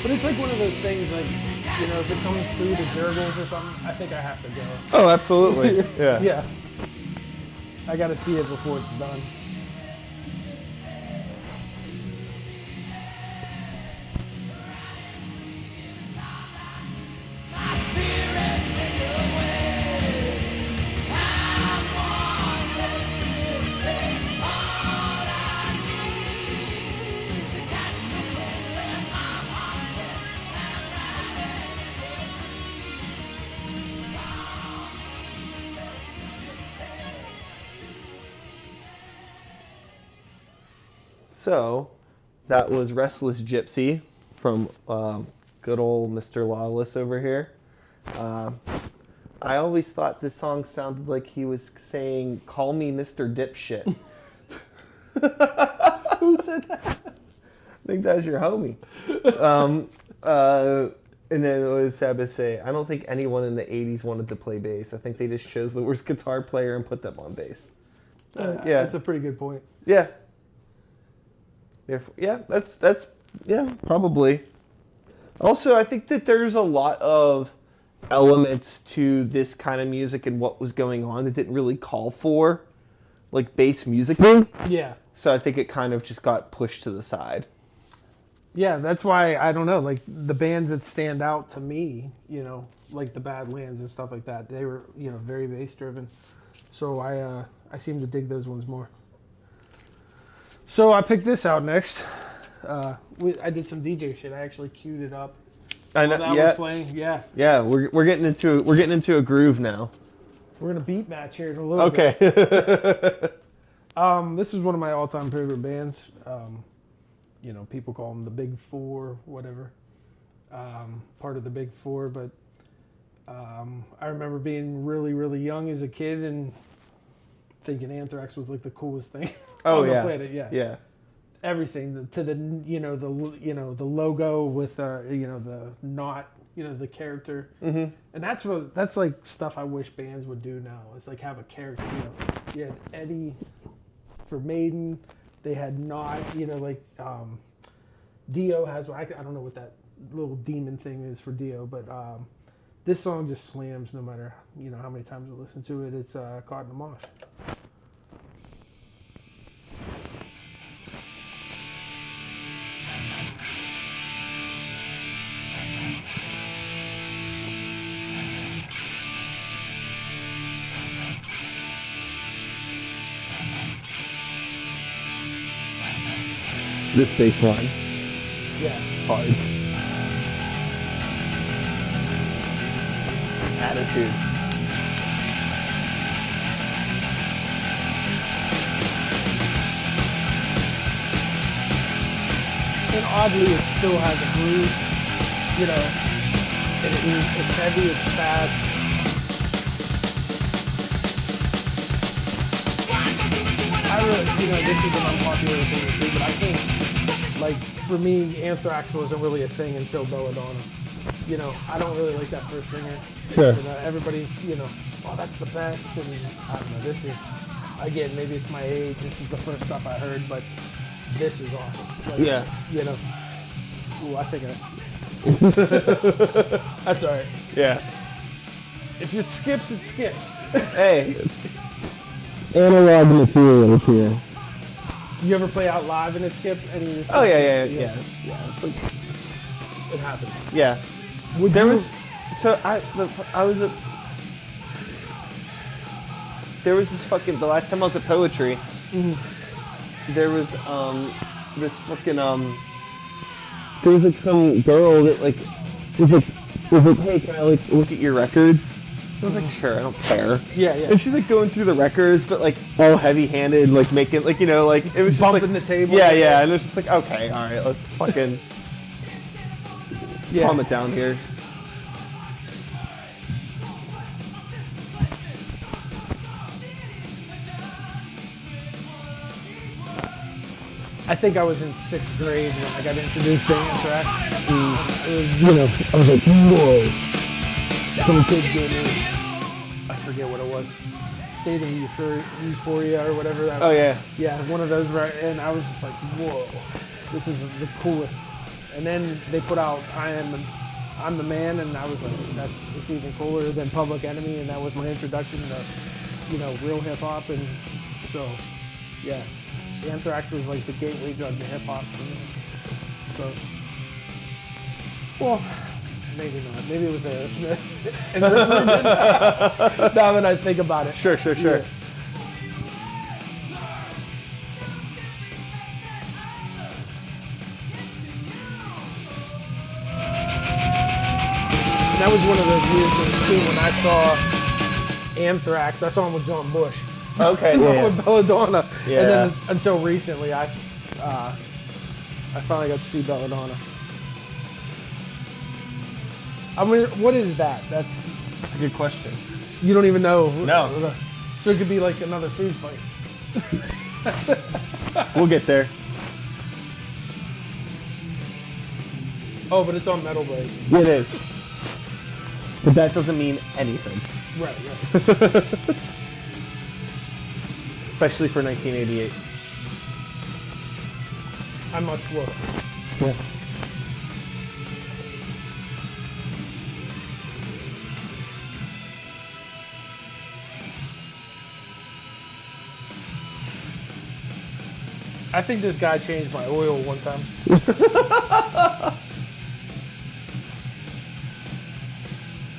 But it's like one of those things, like, you know, if it comes through the juggles or something, I think I have to go. Oh, absolutely. Yeah. Yeah. I gotta see it before it's done. So, That was Restless Gypsy from good old Mr. Lawless over here. I always thought this song sounded like he was saying, "Call me Mr. Dipshit." Who said that? I think that's your homie. And then what did Sabbath say? I don't think anyone in the 80s wanted to play bass. I think they just chose the worst guitar player and put them on bass. Yeah. That's a pretty good point. Yeah. Yeah, that's probably. Also, I think that there's a lot of elements to this kind of music and what was going on that didn't really call for like bass music. Yeah. So I think it kind of just got pushed to the side. Yeah, that's why, I don't know, like the bands that stand out to me, you know, like the Badlands and stuff like that, they were, you know, very bass driven. So I seem to dig those ones more. So I picked this out next. I did some DJ shit. I actually queued it up. I know. That Yeah. was playing. Yeah. Yeah, we're getting into a groove now. We're gonna beat match here in a little bit. Okay. This is one of my all-time favorite bands. You know, people call them the Big Four, whatever. Part of the Big Four, but I remember being really, really young as a kid and thinking Anthrax was like the coolest thing Oh on yeah. the planet. Yeah. Yeah. Everything to the the logo with the knot, the character, Mm-hmm. and that's like stuff I wish bands would do now. It's like have a character. You had Eddie for Maiden, they had Knot. Dio has I don't know what that little demon thing is for Dio, but this song just slams no matter how many times I listen to it. It's Caught in a Mosh. This bass line. Yeah. It's hard. Attitude. And oddly, it still has a groove, it's heavy, it's fast. I really, this is an unpopular thing too, but I think, like, for me, Anthrax wasn't really a thing until Belladonna. I don't really like that first singer. Sure. Everybody's, oh, that's the best, and I don't know, this is, again, maybe it's my age, this is the first stuff I heard, but this is awesome. Like, Yeah. Ooh, I think that's all right. Yeah. If it skips, it skips. Hey. Analog materials here. You ever play out live and it skipped? Any of your Oh stuff? yeah. It's like It happens. yeah. Would There you, was there was this fucking the last time I was at Poetry. There was this fucking there was like some girl that like was like hey, can I like look at your records? I was like, sure, I don't care. Yeah. And she's like going through the records, but like all heavy-handed, like making like like it was just Bumping like the table. Yeah, and it was just like, okay, all right, let's fucking Yeah. calm it down here. I think I was in 6th grade when I got introduced to Anthrax. I was like, whoa. Some kid gave me, I forget what it was, State of Euphoria or whatever that Oh yeah. Yeah, one of those, and I was just like, whoa, this is the coolest. And then they put out I'm the Man, and I was like, it's even cooler than Public Enemy, and that was my introduction to, real hip hop, and so, yeah, Anthrax was like the gateway drug to hip hop for me. So, well, maybe not. Maybe it was Aerosmith. And now that I think about it. Sure. Yeah. And that was one of those weird things too. When I saw Anthrax, I saw him with John Bush. Okay. With Belladonna. Yeah. And then until recently, I finally got to see Belladonna. I mean, what is that? That's a good question. You don't even know. No. So it could be like another food fight. We'll get there. Oh, but it's on Metal Blade. It is. But that doesn't mean anything. Right. Especially for 1988. I must look. Yeah. I think this guy changed my oil one time.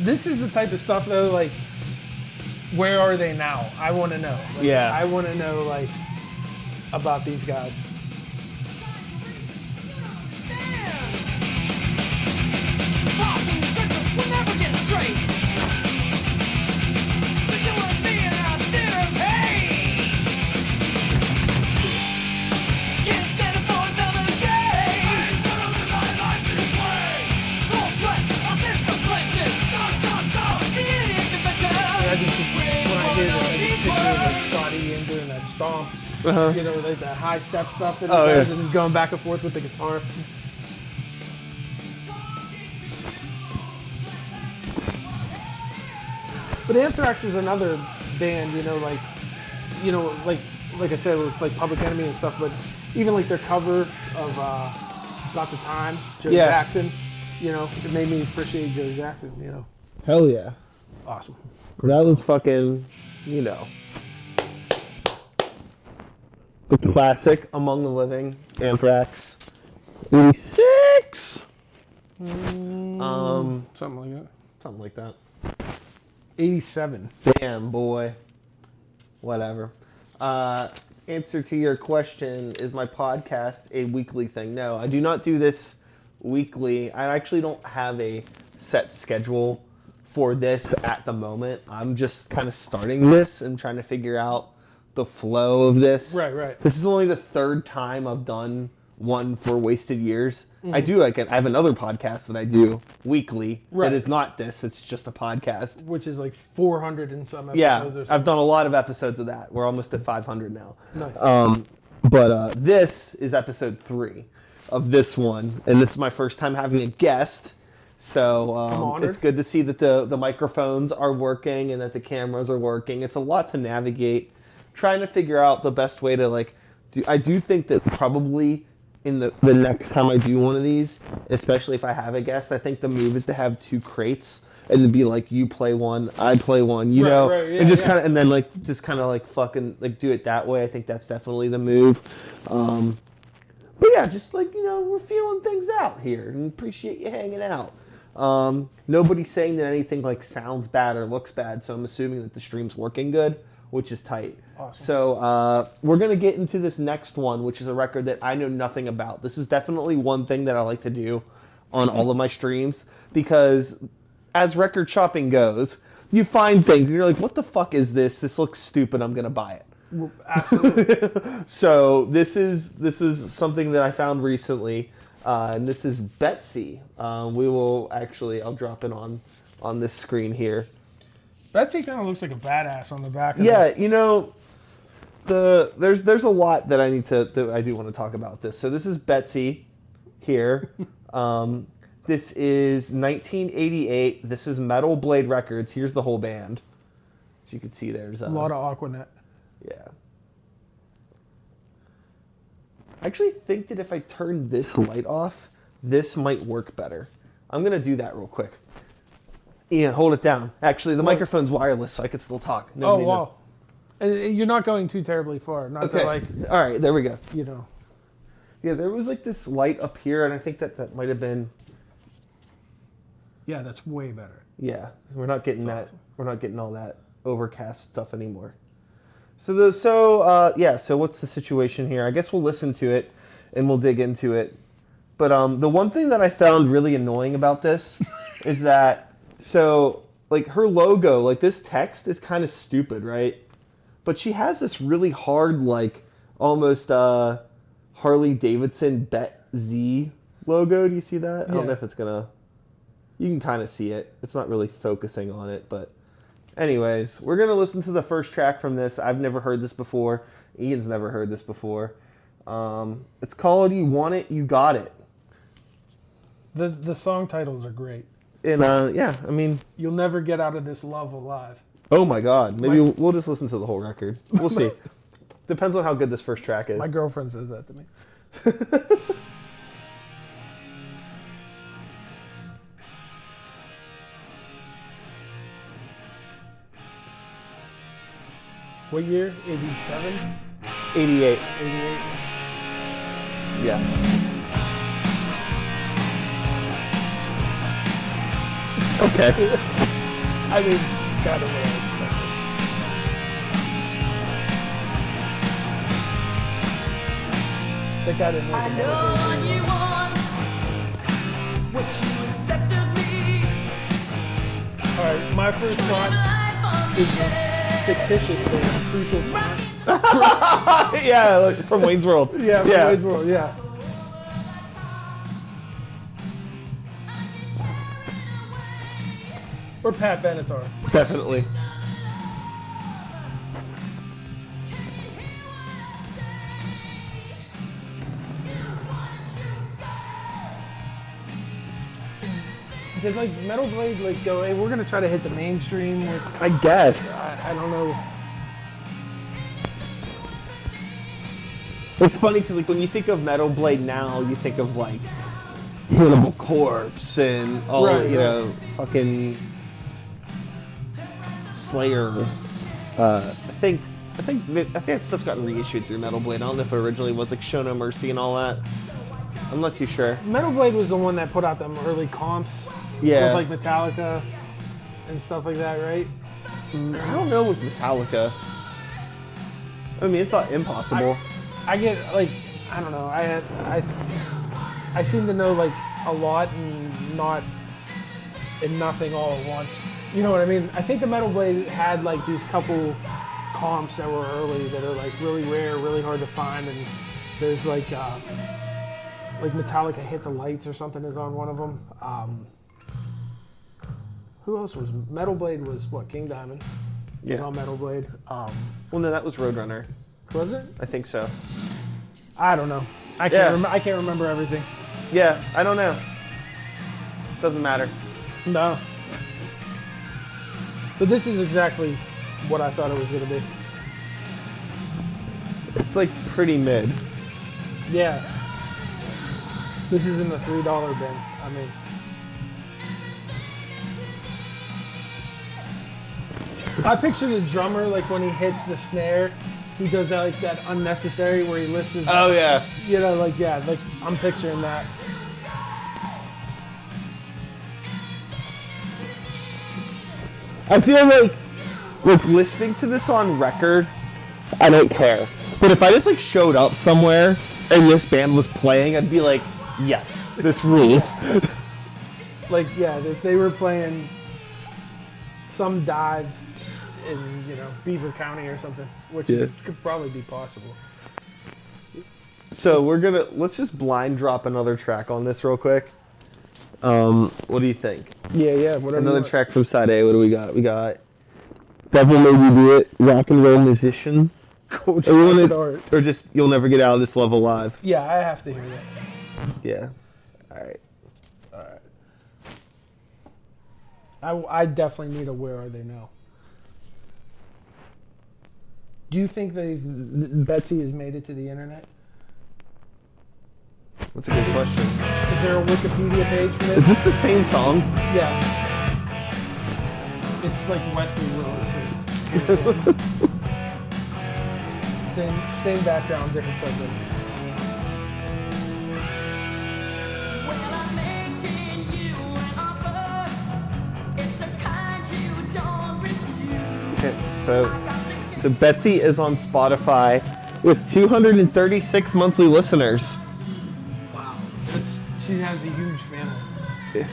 This is the type of stuff though, like, where are they now? I want to know. Like, Yeah. I want to know, like, about these guys. Talking circles will never get straight. But you and me in our theater of hate. Can't stand it for another day. I ain't gonna live my life this way. Cold sweat on this confliction. The idiot convention. I just, when I hear this, I just picture like Scotty and doing that stomp. You know, like that high step stuff that he does, yeah. and then going back and forth with the guitar. But Anthrax is another band, like I said, with like Public Enemy and stuff. But even like their cover of "Not the Time," Joe Jackson, it made me appreciate Joe Jackson. Hell yeah. Awesome. That was Fucking, the classic Among the Living, Anthrax. 86! Something like that. something like that. 87. Damn, boy. Whatever. Answer to your question, is my podcast a weekly thing? No, I do not do this weekly. I actually don't have a set schedule for this at the moment. I'm just kind of starting this and trying to figure out the flow of this. Right. This is only the third time I've done one for Wasted Years. Mm-hmm. I have another podcast that I do weekly. Right. That is not this. It's just a podcast. Which is like 400 and some episodes Yeah, or something. I've done a lot of episodes of that. We're almost at 500 now. Nice. But this is episode 3 of this one, and this is my first time having a guest. So honored. it's good to see that the microphones are working and that the cameras are working. It's a lot to navigate, trying to figure out the best way to I do think that probably in the next time I do one of these, especially if I have a guest, I think the move is to have 2 crates and to be like, you play one, I play one, Right, yeah, and just yeah. kind of, and then just kind of fucking do it that way. I think that's definitely the move. But yeah, just we're feeling things out here and appreciate you hanging out. Nobody's saying that anything sounds bad or looks bad, so I'm assuming that the stream's working good, which is tight. Awesome. So we're gonna get into this next one, which is a record that I know nothing about. This is definitely one thing that I like to do on all of my streams, because as record shopping goes, you find things and you're like, what the fuck is this? This looks stupid, I'm gonna buy it. Absolutely. So this is something that I found recently, and this is Betsy. I'll drop it on this screen here. Betsy kind of looks like a badass on the back of Yeah, there's a lot that I do want to talk about this. So this is Betsy here. This is 1988. This is Metal Blade Records. Here's the whole band. As you can see, there's a lot of Aquanet. Yeah. I actually think that if I turn this light off, this might work better. I'm going to do that real quick. Ian, hold it down. Actually, the microphone's wireless, so I can still talk. Nobody knows. Wow. And you're not going too terribly far. Not Okay. to All right, there we go. Yeah, there was this light up here, and I think that might have been... Yeah, that's way better. Yeah, we're not getting that. awesome. We're not getting all that overcast stuff anymore. So what's the situation here? I guess we'll listen to it, and we'll dig into it. But the one thing that I found really annoying about this is that, her logo, this text is kind of stupid, right? But she has this really hard, almost Harley Davidson bet Z logo. Do you see that? I don't Yeah. know if it's gonna. You can kind of see it. It's not really focusing on it, but anyways, we're gonna listen to the first track from this. I've never heard this before. Ian's never heard this before. It's called "You Want It, You Got It." The song titles are great. And yeah, I mean, You'll never get out of this love alive. oh my God, maybe we'll just listen to the whole record. We'll see. Depends on how good this first track is. My girlfriend says that to me. What year? 87? 88. 88? Yeah. Okay. I mean, it's kind of what I expected. They got it. I know what you want, what you expect of me. Alright, my first thought is a fictitious thing, Crucial Fact. Yeah, like from Wayne's World. Yeah, yeah. Wayne's World, yeah. Or Pat Benatar. Definitely. Did like Metal Blade like go, hey, we're gonna try to hit the mainstream with I guess. I don't know. It's funny because like when you think of Metal Blade now, you think of like Cannibal Corpse and all Right, you right. know, fucking Slayer. I think that stuff's gotten reissued through Metal Blade. I don't know if it originally was like Show No Mercy and all that. I'm not too sure. Metal Blade was the one that put out them early comps Yeah. with like Metallica and stuff like that, right? I don't know with Metallica. I mean, it's not impossible. I get like I don't know. I seem to know like a lot and nothing all at once. You know what I mean? I think the Metal Blade had like these couple comps that were early that are like really rare, really hard to find, and there's like Metallica Hit the Lights or something is on one of them. Who else was Metal Blade? Was what, King Diamond? Was Yeah. on Metal Blade. Well, no, that was Roadrunner. Was it? I think so. I don't know. I can't remember everything. Yeah, I don't know. Doesn't matter. No. But this is exactly what I thought it was going to be. It's like pretty mid. Yeah. This is in the $3 bin. I mean. I picture the drummer like when he hits the snare, he does that like that unnecessary where he lifts his. Oh yeah. You know, like yeah, like I'm picturing that. I feel like listening to this on record, I don't care. But if I just like showed up somewhere and this band was playing, I'd be like, yes, this rules. Like yeah, if they were playing some dive in Beaver County or something, which Yeah. could probably be possible. So let's just blind drop another track on this real quick. What do you think? Yeah, whatever. Another track from side A. What do we got? We got Devil Made Me Do It, Rock and Roll Musician. Coach Or, you want Rocket it- Art. or just You'll Never Get Out of This Love Alive. Yeah, I have to hear that. Yeah. All right. I definitely need a Where Are They Now. Do you think Betsy has made it to the internet? That's a good question. Is there a Wikipedia page for Is this? this the same song? Yeah. It's like Wesley Willis. Same background, different subject. Well, I'm making you an offer. It's the kind you don't refuse. Okay, so Betsy is on Spotify with 236 monthly listeners. Wow. She has a huge family.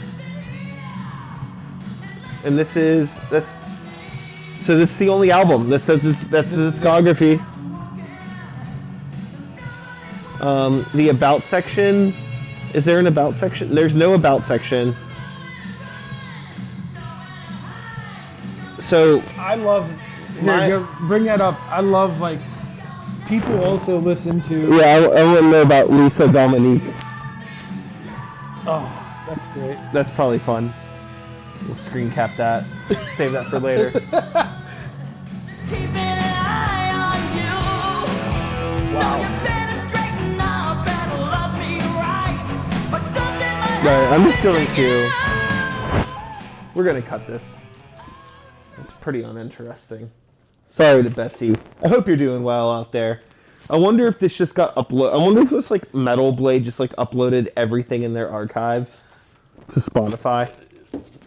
And this is the only album. That's the discography. The About section Is there an about section? There's no about section. So I love. Bring that up. I love like people also listen to. Yeah, I want to know about Lisa Dominique. Oh, that's great. that's probably fun. We'll screen cap that. Save that for later. Keeping an eye on you. So you better straighten up and love me right. Or something might Right, I'm just happen going you. We're gonna cut this. It's pretty uninteresting. Sorry to Betsy. I hope you're doing well out there. I wonder if this just got uploaded. I wonder if this like Metal Blade just like uploaded everything in their archives to Spotify.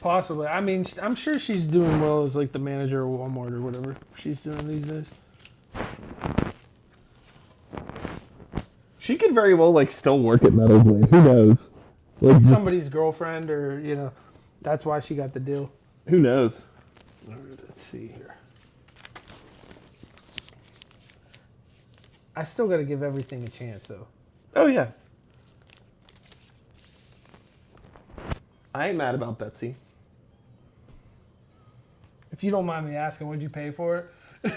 Possibly. I mean, I'm sure she's doing well as like the manager of Walmart or whatever she's doing these days. She could very well like still work at Metal Blade. Who knows? Like, Somebody's girlfriend, or that's why she got the deal. Who knows? Let's see here. I still got to give everything a chance, though. Oh yeah. I ain't mad about Betsy. If you don't mind me asking, what'd you pay for it?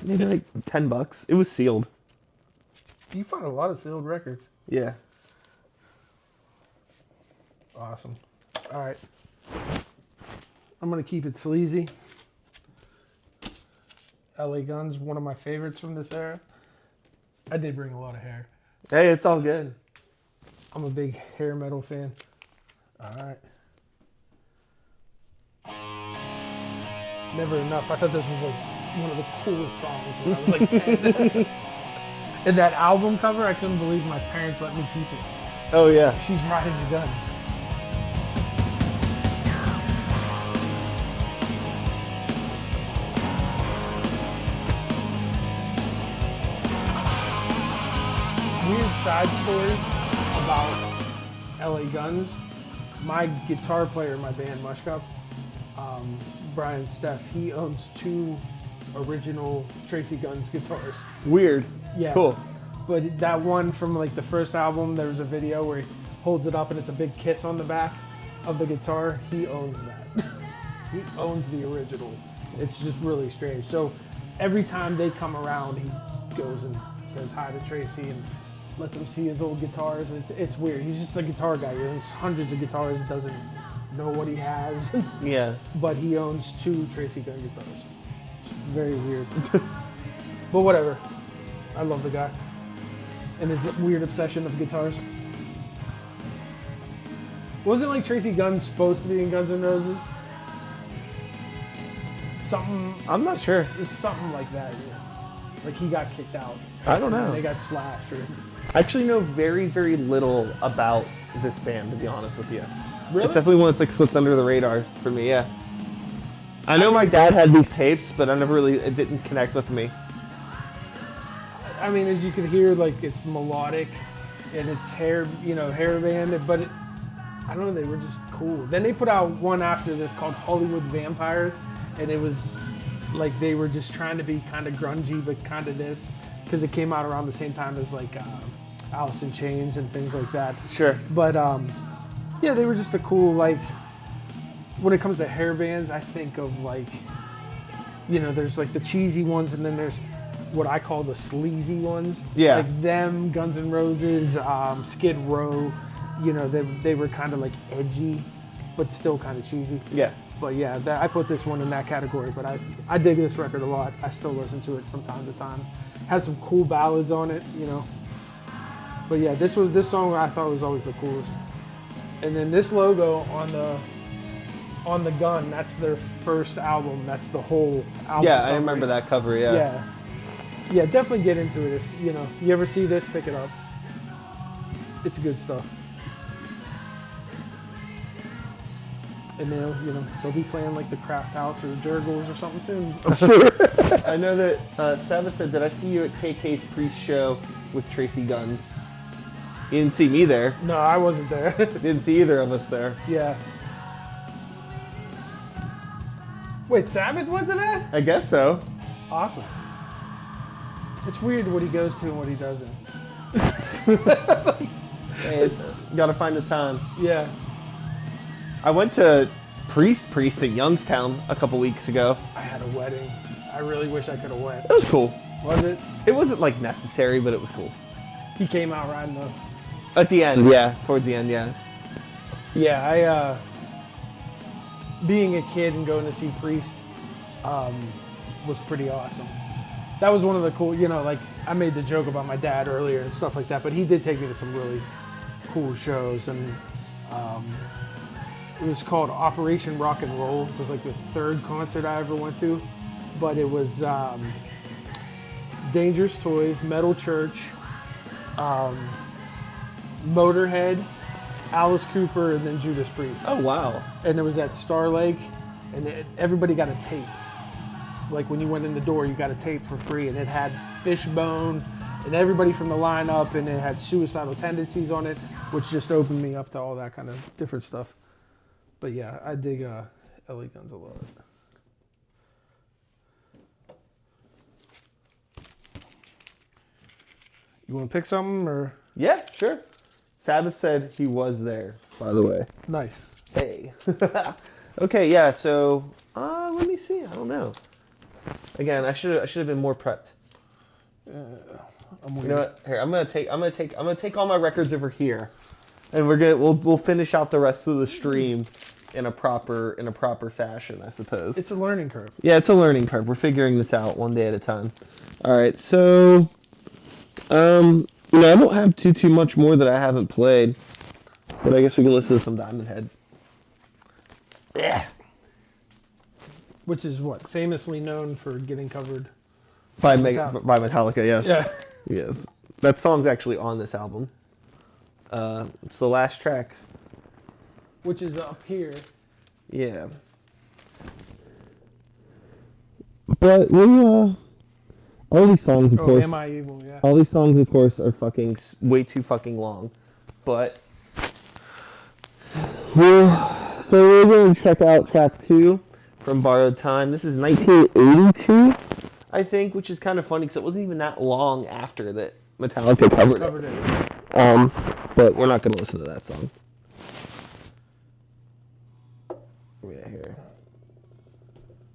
Maybe like $10. It was sealed. You find a lot of sealed records. Yeah. Awesome. All right. I'm going to keep it sleazy. LA Guns, one of my favorites from this era. I did bring a lot of hair. Hey, it's all good. I'm a big hair metal fan. All right. Never Enough. I thought this was like one of the coolest songs when I was like 10. And that album cover, I couldn't believe my parents let me keep it. Oh yeah. She's riding the gun. Weird side story about LA Guns. My guitar player in my band, Mushcup, Brian Steff, he owns 2 original Tracy Guns guitars. Weird. Yeah. Cool. But that one from like the first album, there was a video where he holds it up and it's a big kiss on the back of the guitar. He owns that. He owns the original. It's just really strange. So every time they come around, he goes and says hi to Tracy and lets him see his old guitars. It's weird. He's just a guitar guy. He owns hundreds of guitars, doesn't know what he has. Yeah. But he owns 2 Tracy Gunn guitars. It's very weird. But whatever. I love the guy. And his weird obsession of guitars. Wasn't like Tracy Gunn supposed to be in Guns N' Roses? Something. I'm not sure. It's something like that, yeah. Like he got kicked out. I don't know. And they got slashed. Or, I actually know very, very little about this band, to be honest with you. really? It's definitely one that's like slipped under the radar for me, yeah. I know my dad had these tapes, but I never really, it didn't connect with me. I mean, as you could hear, like it's melodic and it's hair band, but I don't know, they were just cool. Then they put out one after this called Hollywood Vampires, and it was like they were just trying to be kind of grungy, but kind of this, because it came out around the same time as like Alice in Chains and things like that. Sure. But yeah, they were just a cool, like, when it comes to hair bands, I think of like, there's like the cheesy ones, and then there's what I call the sleazy ones. Yeah. Like them, Guns N' Roses, Skid Row, they were kind of like edgy, but still kind of cheesy. Yeah. But yeah, I put this one in that category, but I dig this record a lot. I still listen to it from time to time. Has some cool ballads on it, But yeah, this song I thought was always the coolest. And then this logo on the gun, that's their first album. That's the whole album. Yeah, I cover. remember that cover, yeah. Yeah. Yeah, definitely get into it. If you ever see this, pick it up. It's good stuff. And they'll be playing like the Craft House or the Jurgles or something soon. I'm sure. I know that Sava said, did I see you at KK's pre-show with Tracy Guns? You didn't see me there. No, I wasn't there. Didn't see either of us there. Yeah. Wait, Sabbath went to that? I guess so. Awesome. It's weird what he goes to and what he doesn't. Hey, it's gotta find the time. Yeah. I went to Priest at Youngstown a couple weeks ago. I had a wedding. I really wish I could have went. It was cool. Was it? It wasn't like necessary, but it was cool. He came out riding the... At the end, yeah. Towards the end, yeah. Yeah, being a kid and going to see Priest was pretty awesome. That was one of the cool, like I made the joke about my dad earlier and stuff like that, but he did take me to some really cool shows, and it was called Operation Rock and Roll. It was like the third concert I ever went to, but it was Dangerous Toys, Metal Church, Motorhead, Alice Cooper, and then Judas Priest. Oh, wow. And it was at Star Lake, and everybody got a tape. Like when you went in the door, you got a tape for free, and it had Fishbone and everybody from the lineup, and it had Suicidal Tendencies on it, which just opened me up to all that kind of different stuff. But yeah, I dig LA Guns a lot. You want to pick something, or? Yeah, sure. Sabbath said he was there, by the way. Nice. Hey. Okay, yeah, so let me see. I don't know. Again, I should have been more prepped. You know what? Here, I'm gonna take all my records over here, and we'll finish out the rest of the stream in a proper fashion, I suppose. It's a learning curve. Yeah, it's a learning curve. We're figuring this out one day at a time. All right, so I don't have too much more that I haven't played, but I guess we can listen to some Diamond Head. Yeah. Which is what? Famously known for getting covered By Metallica. by Metallica, yes. Yeah. Yes. That song's actually on this album. It's the last track. Which is up here. Yeah. But all these songs, of Oh, course. Am I Evil? Yeah. All these songs, of course, are fucking. Way too fucking long. But So we're going to check out track 2. from Borrowed Time. This is 1982, I think, which is kind of funny because it wasn't even that long after that Metallica covered it. But we're not going to listen to that song. Yeah, here.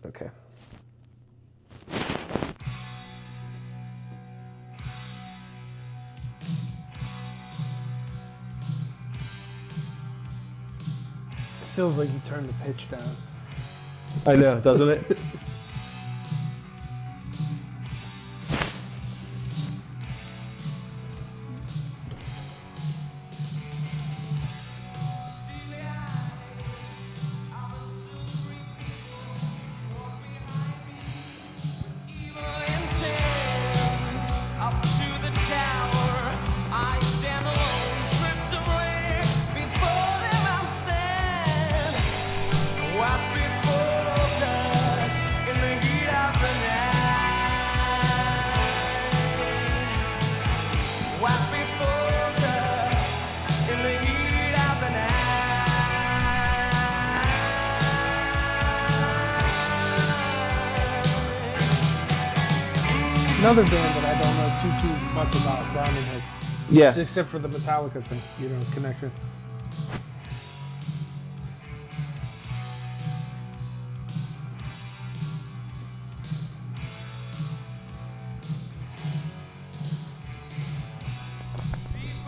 Okay. It feels like you turned the pitch down. I know, doesn't it? Another band that I don't know too much about, Diamond Head. Yeah. Except for the Metallica thing, connection.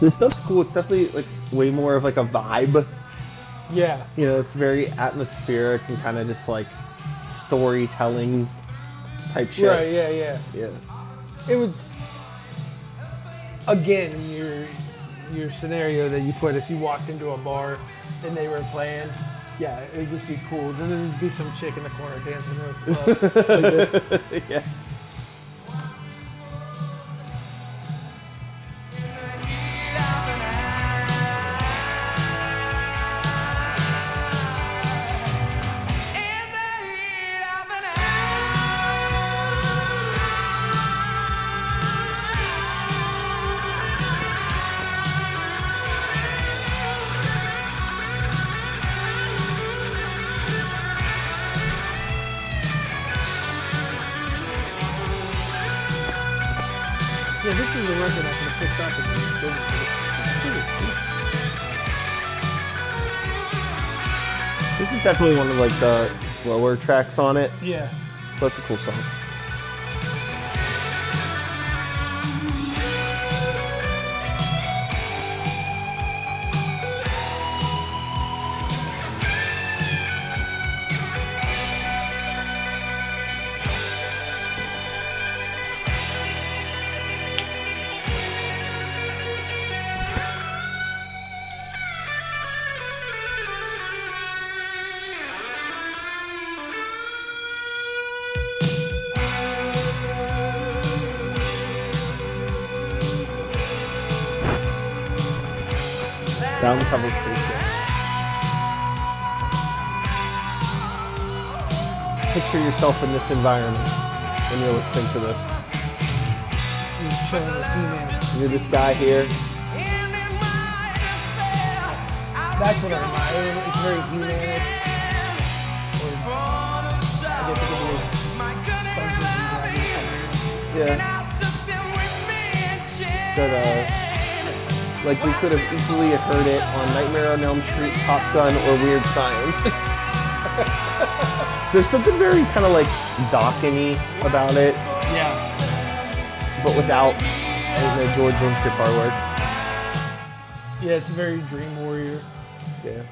This stuff's cool. It's definitely like way more of like a vibe. Yeah. It's very atmospheric and kind of just like storytelling type shit. Right, yeah. Yeah. It was, again, your scenario that you put, if you walked into a bar and they were playing, yeah, it would just be cool. Then there'd be some chick in the corner dancing real slow. Like this. Yeah. Yeah, this is a record I could have picked up and been doing it. This is definitely one of like the slower tracks on it. Yeah. That's a cool song. Down the cover's pretty sick. Picture yourself in this environment when you're listening to this. You're chilling with He-Man. You're this guy here. That's what I admire. It's very He-Man-ish. Or, I guess it could be Dungeons and Dragons somewhere. Yeah. But like we could have equally heard it on Nightmare on Elm Street, Top Gun, or Weird Science. There's something very kind of like Dawkins-y about it. Yeah. But without George Jones guitar work. Yeah, it's very Dream Warrior. Yeah.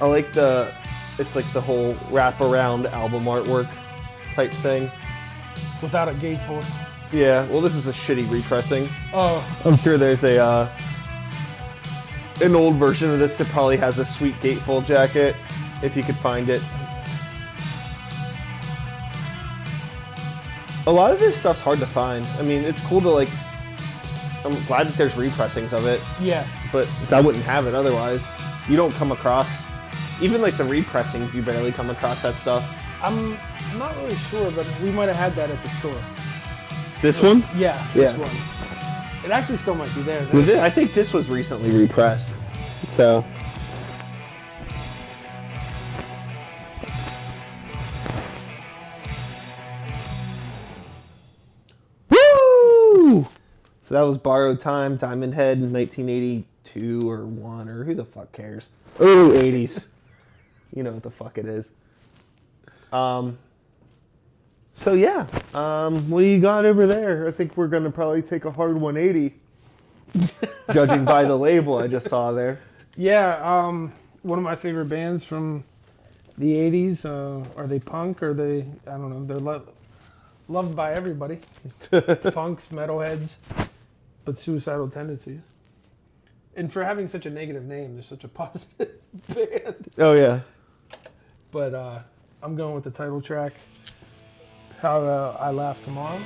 I like it's like the whole wraparound album artwork type thing. Without a gatefold. Yeah, well this is a shitty repressing. Oh. I'm sure there's an old version of this that probably has a sweet gatefold jacket, if you could find it. A lot of this stuff's hard to find. I mean, it's cool to like, I'm glad that there's repressings of it, Yeah. but I wouldn't have it otherwise. You don't come across, even like the repressings, you barely come across that stuff. I'm not really sure, but we might have had that at the store. This one? Yeah, this Yeah. one. It actually still might be there. I think this was recently repressed. So. Woo! So that was Borrowed Time, Diamond Head, 1982 or 1, or who the fuck cares? Early 80s. You know what the fuck it is. So yeah, what do you got over there? I think we're gonna probably take a hard 180, judging by the label I just saw there. Yeah, one of my favorite bands from the 80s. Are they punk? Or they, I don't know, they're loved by everybody. Punks, metalheads, but suicidal tendencies. And for having such a negative name, they're such a positive band. Oh yeah. But I'm going with the title track, How I Laugh Tomorrow.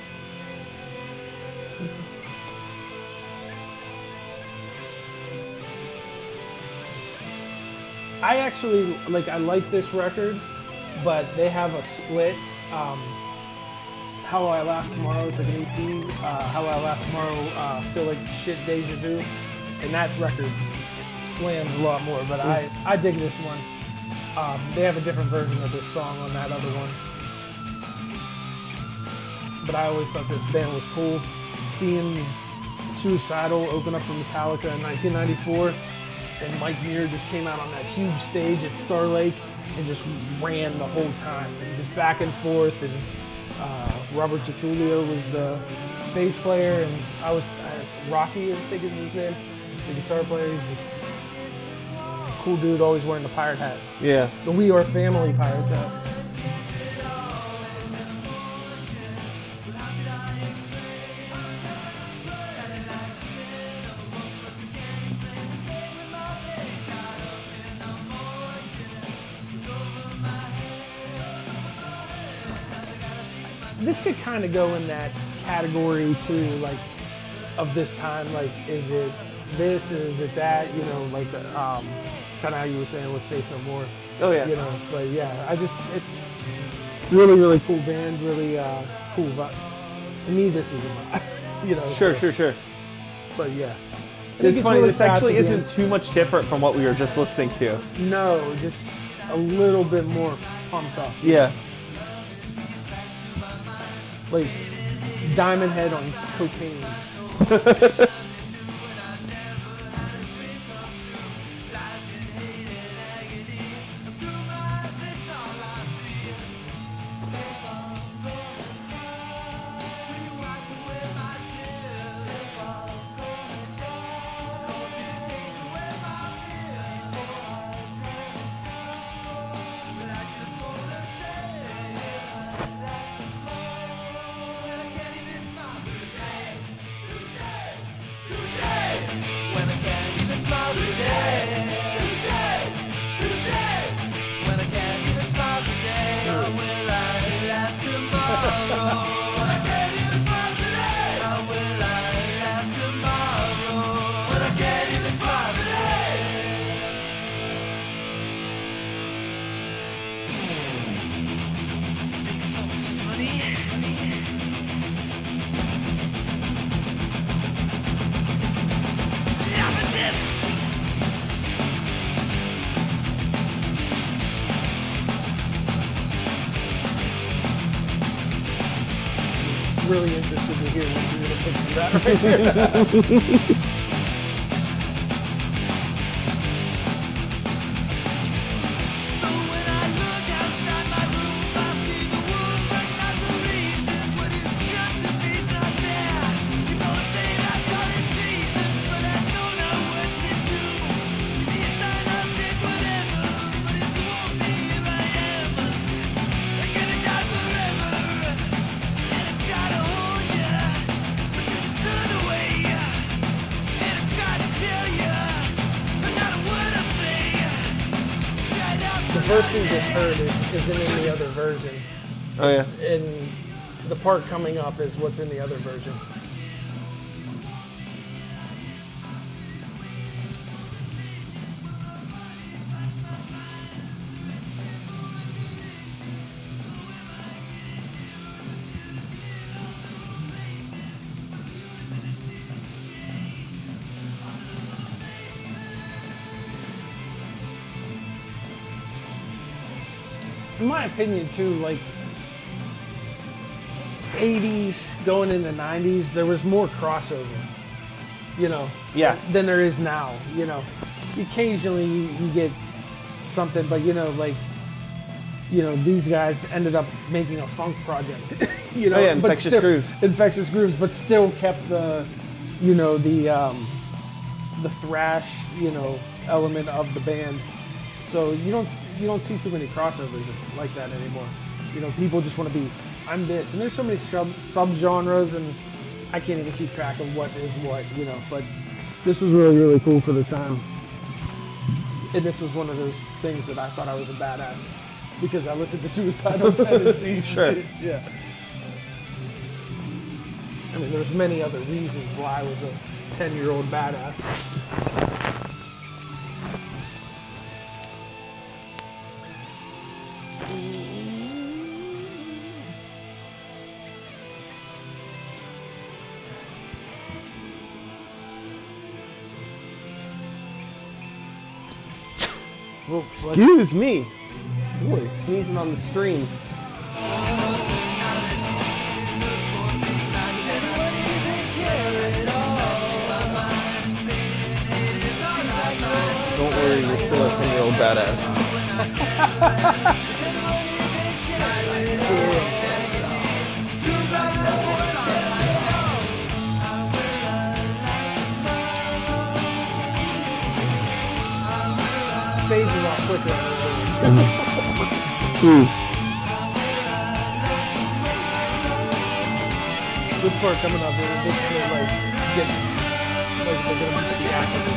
I actually, I like this record, but they have a split. How I Laugh Tomorrow, it's like an EP. How I Laugh Tomorrow, Feel Like Shit Deja Vu. And that record slams a lot more, but I dig this one. They have a different version of this song on that other one. But I always thought this band was cool. Seeing Suicidal open up for Metallica in 1994, and Mike Muir just came out on that huge stage at Star Lake and just ran the whole time, and just back and forth. And Robert Cicciolio was the bass player, and Rocky, I think is his name, the guitar player. He's just a cool dude, always wearing the pirate hat. Yeah. The We Are Family pirate hat. This could kind of go in that category too, of this time. Is it this? Is it that? Kind of how you were saying with Faith No More. Oh yeah. But yeah, it's really, really cool band, really cool vibe. To me, this is a vibe. Sure. But yeah. It's funny, really this actually fast at the isn't too much different from what we were just listening to. No, just a little bit more pumped up. Yeah. Diamond Head on cocaine. Really interested to hear what you're going to put that right here. The verse we just heard isn't in the other version. Oh yeah. And the part coming up is what's in the other version. In my opinion too, like 80s going into 90s, there was more crossover, you know, Yeah. than there is now, you know. Occasionally you get something, but you know, like, you know, these guys ended up making a funk project, you know. Oh yeah, but Infectious Grooves. Infectious Grooves, but still kept the, you know, the thrash, you know, element of the band. So you don't see too many crossovers like that anymore. You know, people just want to be, I'm this, and there's so many sub-genres, and I can't even keep track of what is what, you know. But this was really, really cool for the time, and this was one of those things that I thought I was a badass because I listened to Suicidal Tendencies. Sure. Yeah. I mean, there's many other reasons why I was a 10-year-old badass. Whoa, Excuse me. Boy, sneezing on the stream. Don't worry, you're still a 10-year-old badass. Fades a lot quicker. This part coming up, it's gonna like get like they're gonna be theatrical.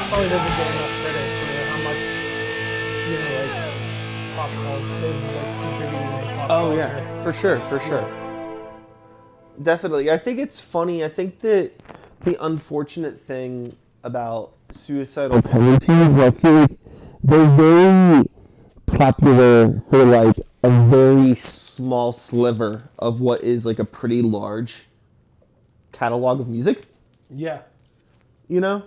Probably doesn't get enough credit for how much, you know, like pop culture, they've like contributed to pop culture. Yeah, for sure. Definitely. I think it's funny. I think that the unfortunate thing about Suicidal Tendencies, I feel like they're very popular for like a very Small sliver of what is like a pretty large catalog of music, Yeah. you know?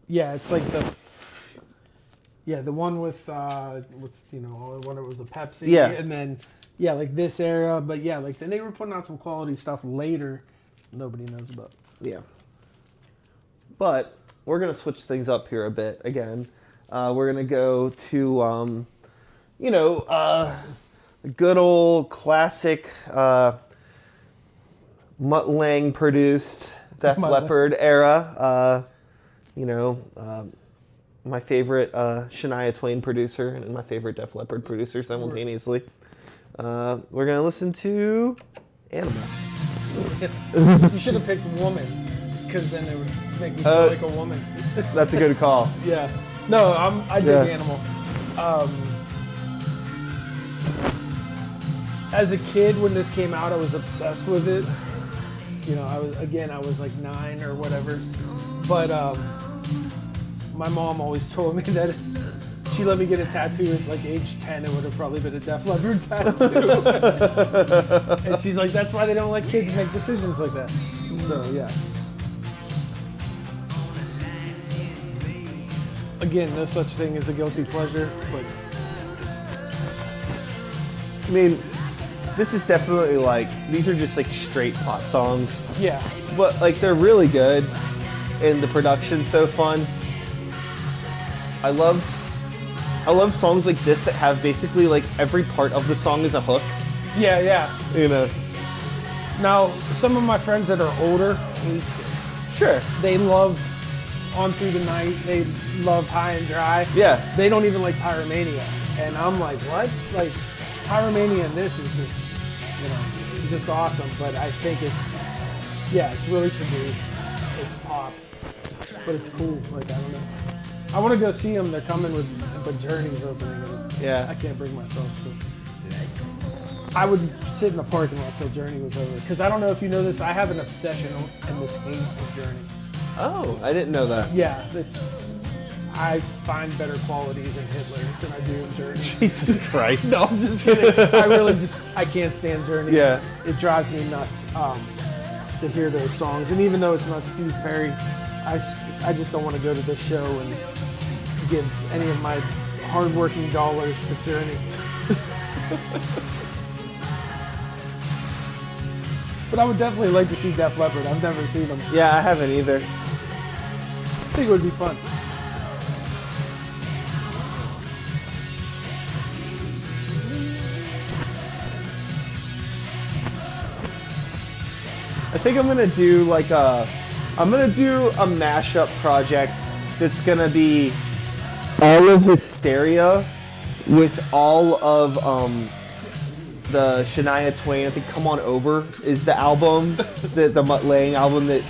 Yeah, it's like the one with when it was the Pepsi, Yeah. and then like this era, but yeah, like then they were putting out some quality stuff later nobody knows about. Yeah. But we're going to switch things up here a bit again. We're going to go to, good old classic Mutt Lange produced Def Leppard era. My favorite Shania Twain producer and my favorite Def Leppard producer simultaneously. We're going to listen to Animal. You should have picked Woman, because then it would make me feel like a woman. That's a good call. Yeah. No, I dig Animal. As a kid, when this came out, I was obsessed with it. I was like 9 or whatever. But my mom always told me that if she let me get a tattoo at like age 10, it would have probably been a Def Leppard tattoo. And she's like, that's why they don't let kids make decisions like that. So, yeah. Again, no such thing as a guilty pleasure, but I mean, this is definitely like, these are just like straight pop songs. yeah. But like, they're really good, and the production's so fun. I love songs like this that have basically like every part of the song is a hook. Yeah, yeah. Now, some of my friends that are older, sure. they love On Through the Night, they love High and Dry. Yeah. They don't even like Pyromania. And I'm like, what? Like, Pyromania and this is just awesome. But I think it's really produced. It's pop. But it's cool. Like, I don't know. I want to go see them. They're coming but Journey's opening. And Yeah. I can't bring myself to. I would sit in the parking lot till Journey was over. Because I don't know if you know this, I have an obsession and this hate of Journey. Oh, I didn't know that. Yeah, I find better qualities in Hitler than I do in Journey. Jesus Christ. No, I'm just kidding. I can't stand Journey. Yeah. It drives me nuts to hear those songs. And even though it's not Steve Perry, I just don't want to go to this show and give any of my hard-working dollars to Journey. But I would definitely like to see Def Leppard. I've never seen them. Yeah, I haven't either. I think it would be fun. I think I'm gonna do like a mashup project that's gonna be all of Hysteria with all of the Shania Twain. I think Come On Over is the album, the Mutt Lange album that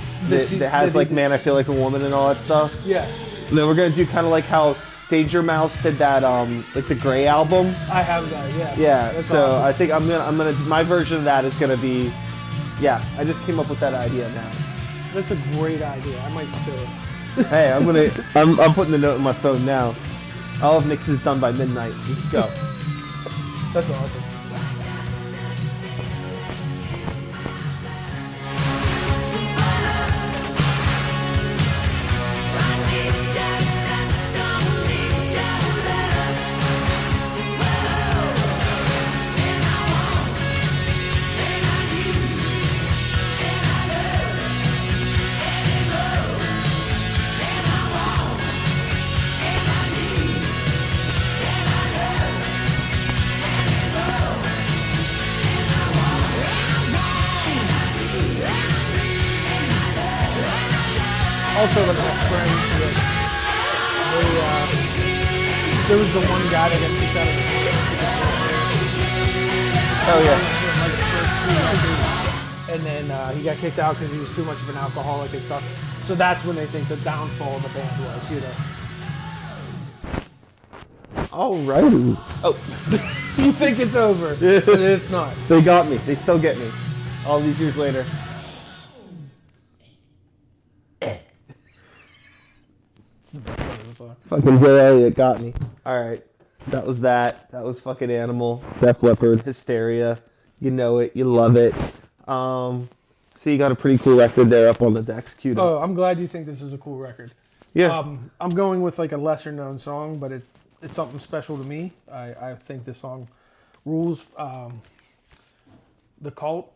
has like Man, I Feel Like a Woman and all that stuff. Yeah. And then we're gonna do kind of like how Danger Mouse did that like the Grey album. I have that, yeah. Yeah. That's So awesome. I think I'm gonna my version of that is gonna be. Yeah, I just came up with that idea now. That's a great idea. I might steal it. Hey, I'm putting the note in my phone now. All of Nick's is done by midnight. Let's go. That's awesome. Also, like my friends, there was the one guy that got kicked out of the Oh yeah. like the first 2 records, and then he got kicked out because he was too much of an alcoholic and stuff. So that's when they think the downfall of the band was, Alrighty. Oh, You think it's over, but it's not. they got me. They still get me. All these years later. fucking Joe Elliott got me. All right. That was that. That was fucking Animal. Def Leppard. Hysteria. You know it. You love it. So you got a pretty cool record there up on the decks. Queued up. Oh, I'm glad you think this is a cool record. Yeah. I'm going with like a lesser known song, but it's something special to me. I think this song rules. The Cult,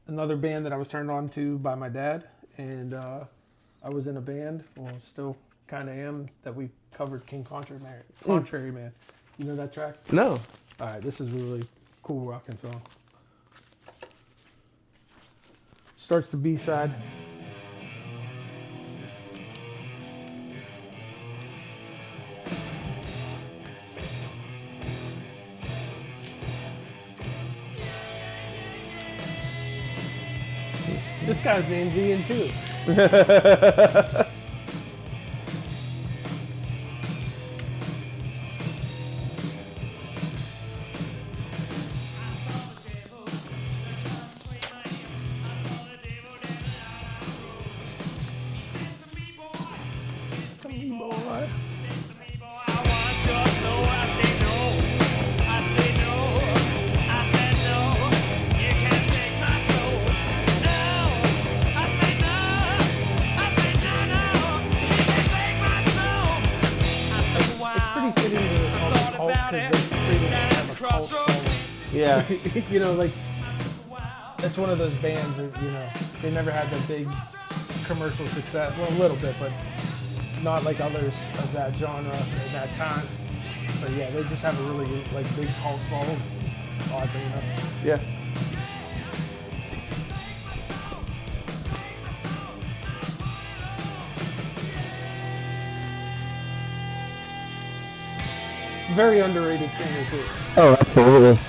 another band that I was turned on to by my dad, and I was in a band, well, still kind of am, that we covered King Contrary Man. You know that track? No. All right, this is a really cool rocking song. Starts the B-side. This guy's name's Ian too. Yeah. You know, like, it's one of those bands that, you know, they never had the big commercial success. Well, a little bit, but not like others of that genre at that time. But yeah, they just have a really, like, big cult following, oddly enough. Yeah. Very underrated singer, too. Oh, absolutely.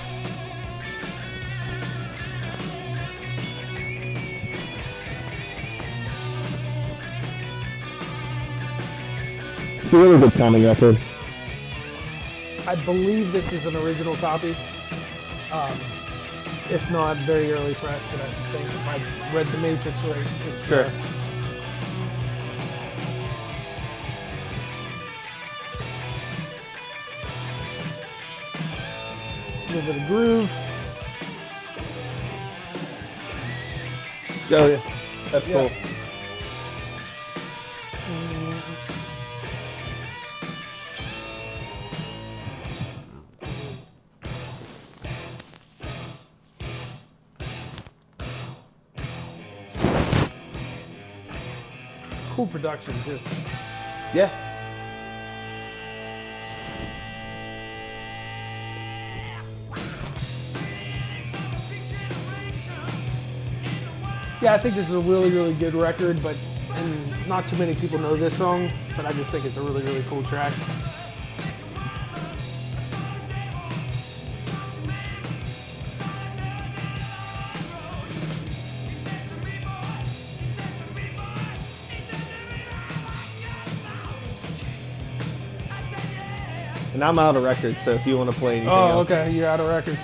It's a really good sounding record. I believe this is an original copy. If not, very early press, but I think if I read The Matrix right, it's, Sure. A little bit of groove. Oh yeah. That's Yeah. cool. Cool production too. Yeah. Yeah, I think this is a really, really good record, but and not too many people know this song, but I just think it's a really, really cool track. And I'm out of records, so if you want to play anything Oh, else. okay, you're out of records.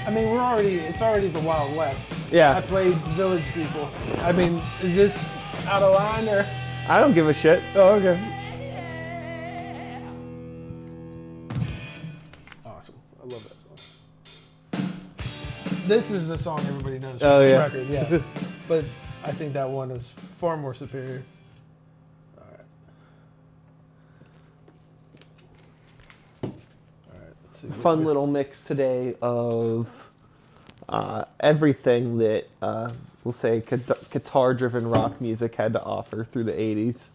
I mean, it's already the Wild West. Yeah. I played Village People. I mean, is this out of line or? I don't give a shit. Oh, okay. Awesome. I love that song. This is the song everybody knows from Oh, this yeah. record, yeah. But I think that one is far more superior. All right, let's see. Fun little mix today of everything that we'll say guitar-driven rock music had to offer through the 80s.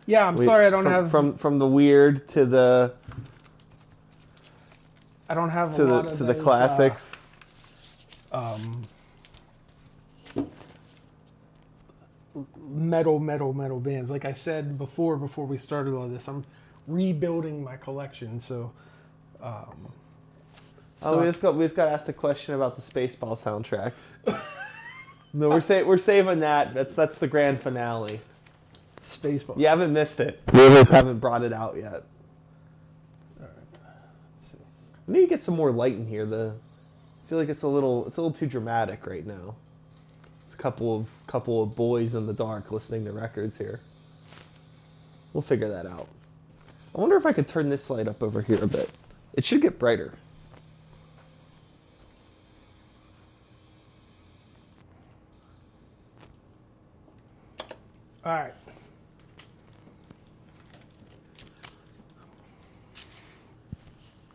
Yeah, I'm sorry I don't have from the weird to the I don't have a lot of to the those, classics. Metal bands. Like I said before we started all this, I'm rebuilding my collection. So, We just got to ask the question about the Spaceball soundtrack. No, we're saving that. That's the grand finale. Spaceball. You haven't missed it. Yeah, Haven't brought it out yet. I need to get some more light in here. I feel like it's a little too dramatic right now. It's a couple of boys in the dark listening to records here. We'll figure that out. I wonder if I could turn this light up over here a bit. It should get brighter. All right.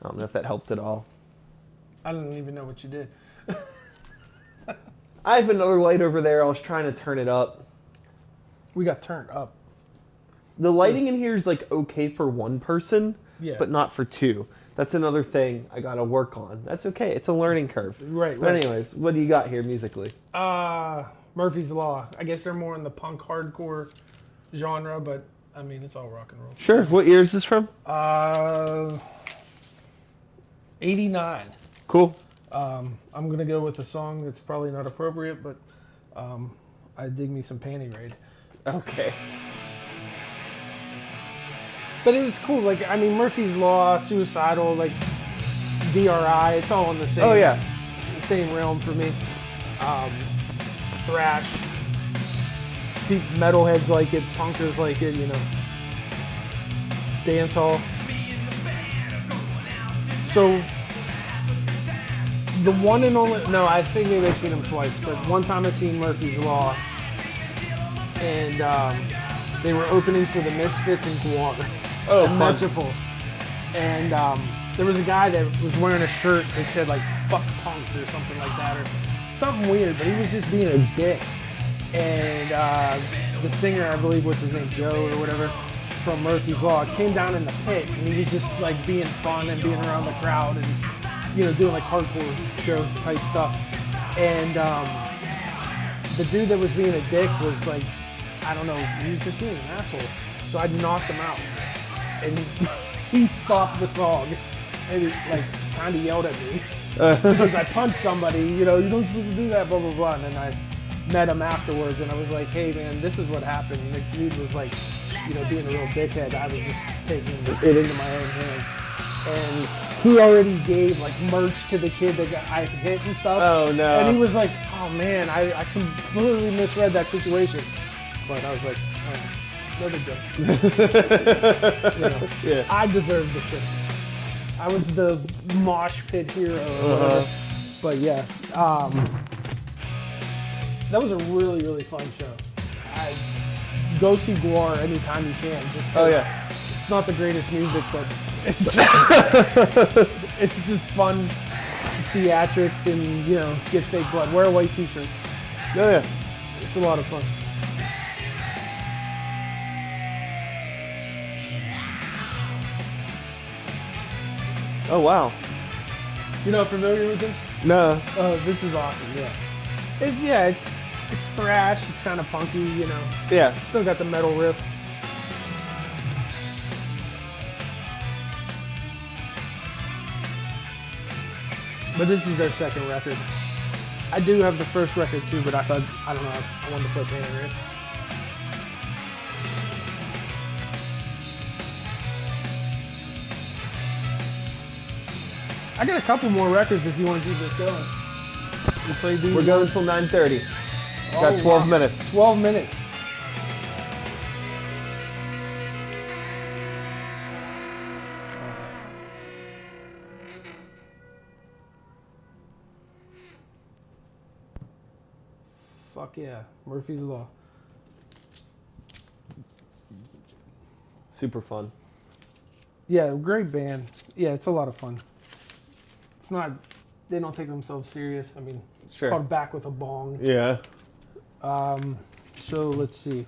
I don't know if that helped at all. I don't even know what you did. I have another light over there. I was trying to turn it up. We got turned up. The lighting in here is like okay for one person, Yeah. but not for two. That's another thing I gotta work on. That's okay. It's a learning curve. Right, But right. anyways, what do you got here musically? Murphy's Law. I guess they're more in the punk hardcore genre, but I mean, it's all rock and roll. Sure. What year is this from? 89. Cool. I'm gonna go with a song that's probably not appropriate, but I dig me some Panty Raid. Okay. But it was cool. Like, I mean, Murphy's Law, Suicidal, like DRI. It's all in the same. Oh yeah. The same realm for me. Thrash. Metalheads like it. Punkers like it. You know. Dancehall. So the one and only. No, I think maybe I've seen them twice. But one time I seen Murphy's Law, and they were opening for the Misfits in Guam. Oh, in fun. Metropole. And there was a guy that was wearing a shirt that said like "fuck punk" or something like that, or something weird. But he was just being a dick. And the singer, I believe, what's his name, Joe or whatever, from Murphy's Law, came down in the pit, and he was just like being fun and being around the crowd and doing like hardcore shows type stuff. And the dude that was being a dick was like, I don't know, he was just being an asshole. So I knocked him out. And he stopped the song and he like kind of yelled at me because I punched somebody, you're not supposed to do that, blah, blah, blah. And then I met him afterwards and I was like, hey man, this is what happened. And the dude was like, being a real dickhead. I was just taking it into my own hands. And he already gave like merch to the kid that I hit and stuff. Oh no. And he was like, oh man, I completely misread that situation. But I was like, oh. No big deal. Yeah. I deserved the shit. I was the mosh pit hero or whatever. But yeah, that was a really, really fun show. Go see Guar anytime you can. Just Oh yeah. It's not the greatest music, but it's just, it's just fun theatrics and, get fake blood. Wear a white t-shirt. Oh yeah. It's a lot of fun. Oh wow. You're not familiar with this? No. Oh, this is awesome, yeah. It's thrash, it's kind of punky, Yeah. It's still got the metal riff. But this is their second record. I do have the first record too, but I don't know, I wanted to put Banner in. I got a couple more records if you want to keep this going. We play these. We're going until 9:30. Got Oh, 12 wow. minutes. 12 minutes. Fuck yeah, Murphy's Law. Super fun. Yeah, great band. Yeah, it's a lot of fun. It's not, they don't take themselves serious. I mean, Sure. it's called Back with a Bong. Yeah. So let's see.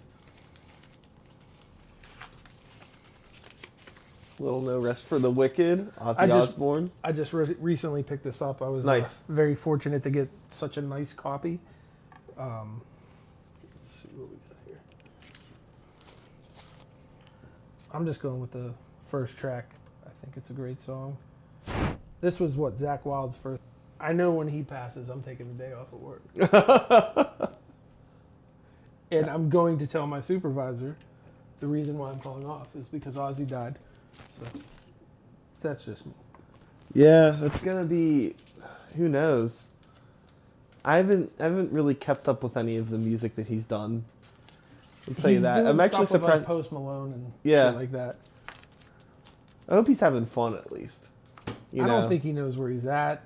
Little No Rest for the Wicked. I Ozzy just- Osbourne. I just recently picked this up. I was Nice. very fortunate to get such a nice copy. Let's see what we got here. I'm just going with the first track. I think it's a great song. This was Zach Wild's first. I know when he passes, I'm taking the day off of work. And I'm going to tell my supervisor the reason why I'm calling off is because Ozzy died. So that's just me. Yeah, that's gonna be. Who knows? I haven't really kept up with any of the music that he's done. I'll tell you He's that. doing I'm actually stuff with, like, surprised. Post Malone and Yeah. shit like that. I hope he's having fun at least. You I know? don't think he knows where he's at.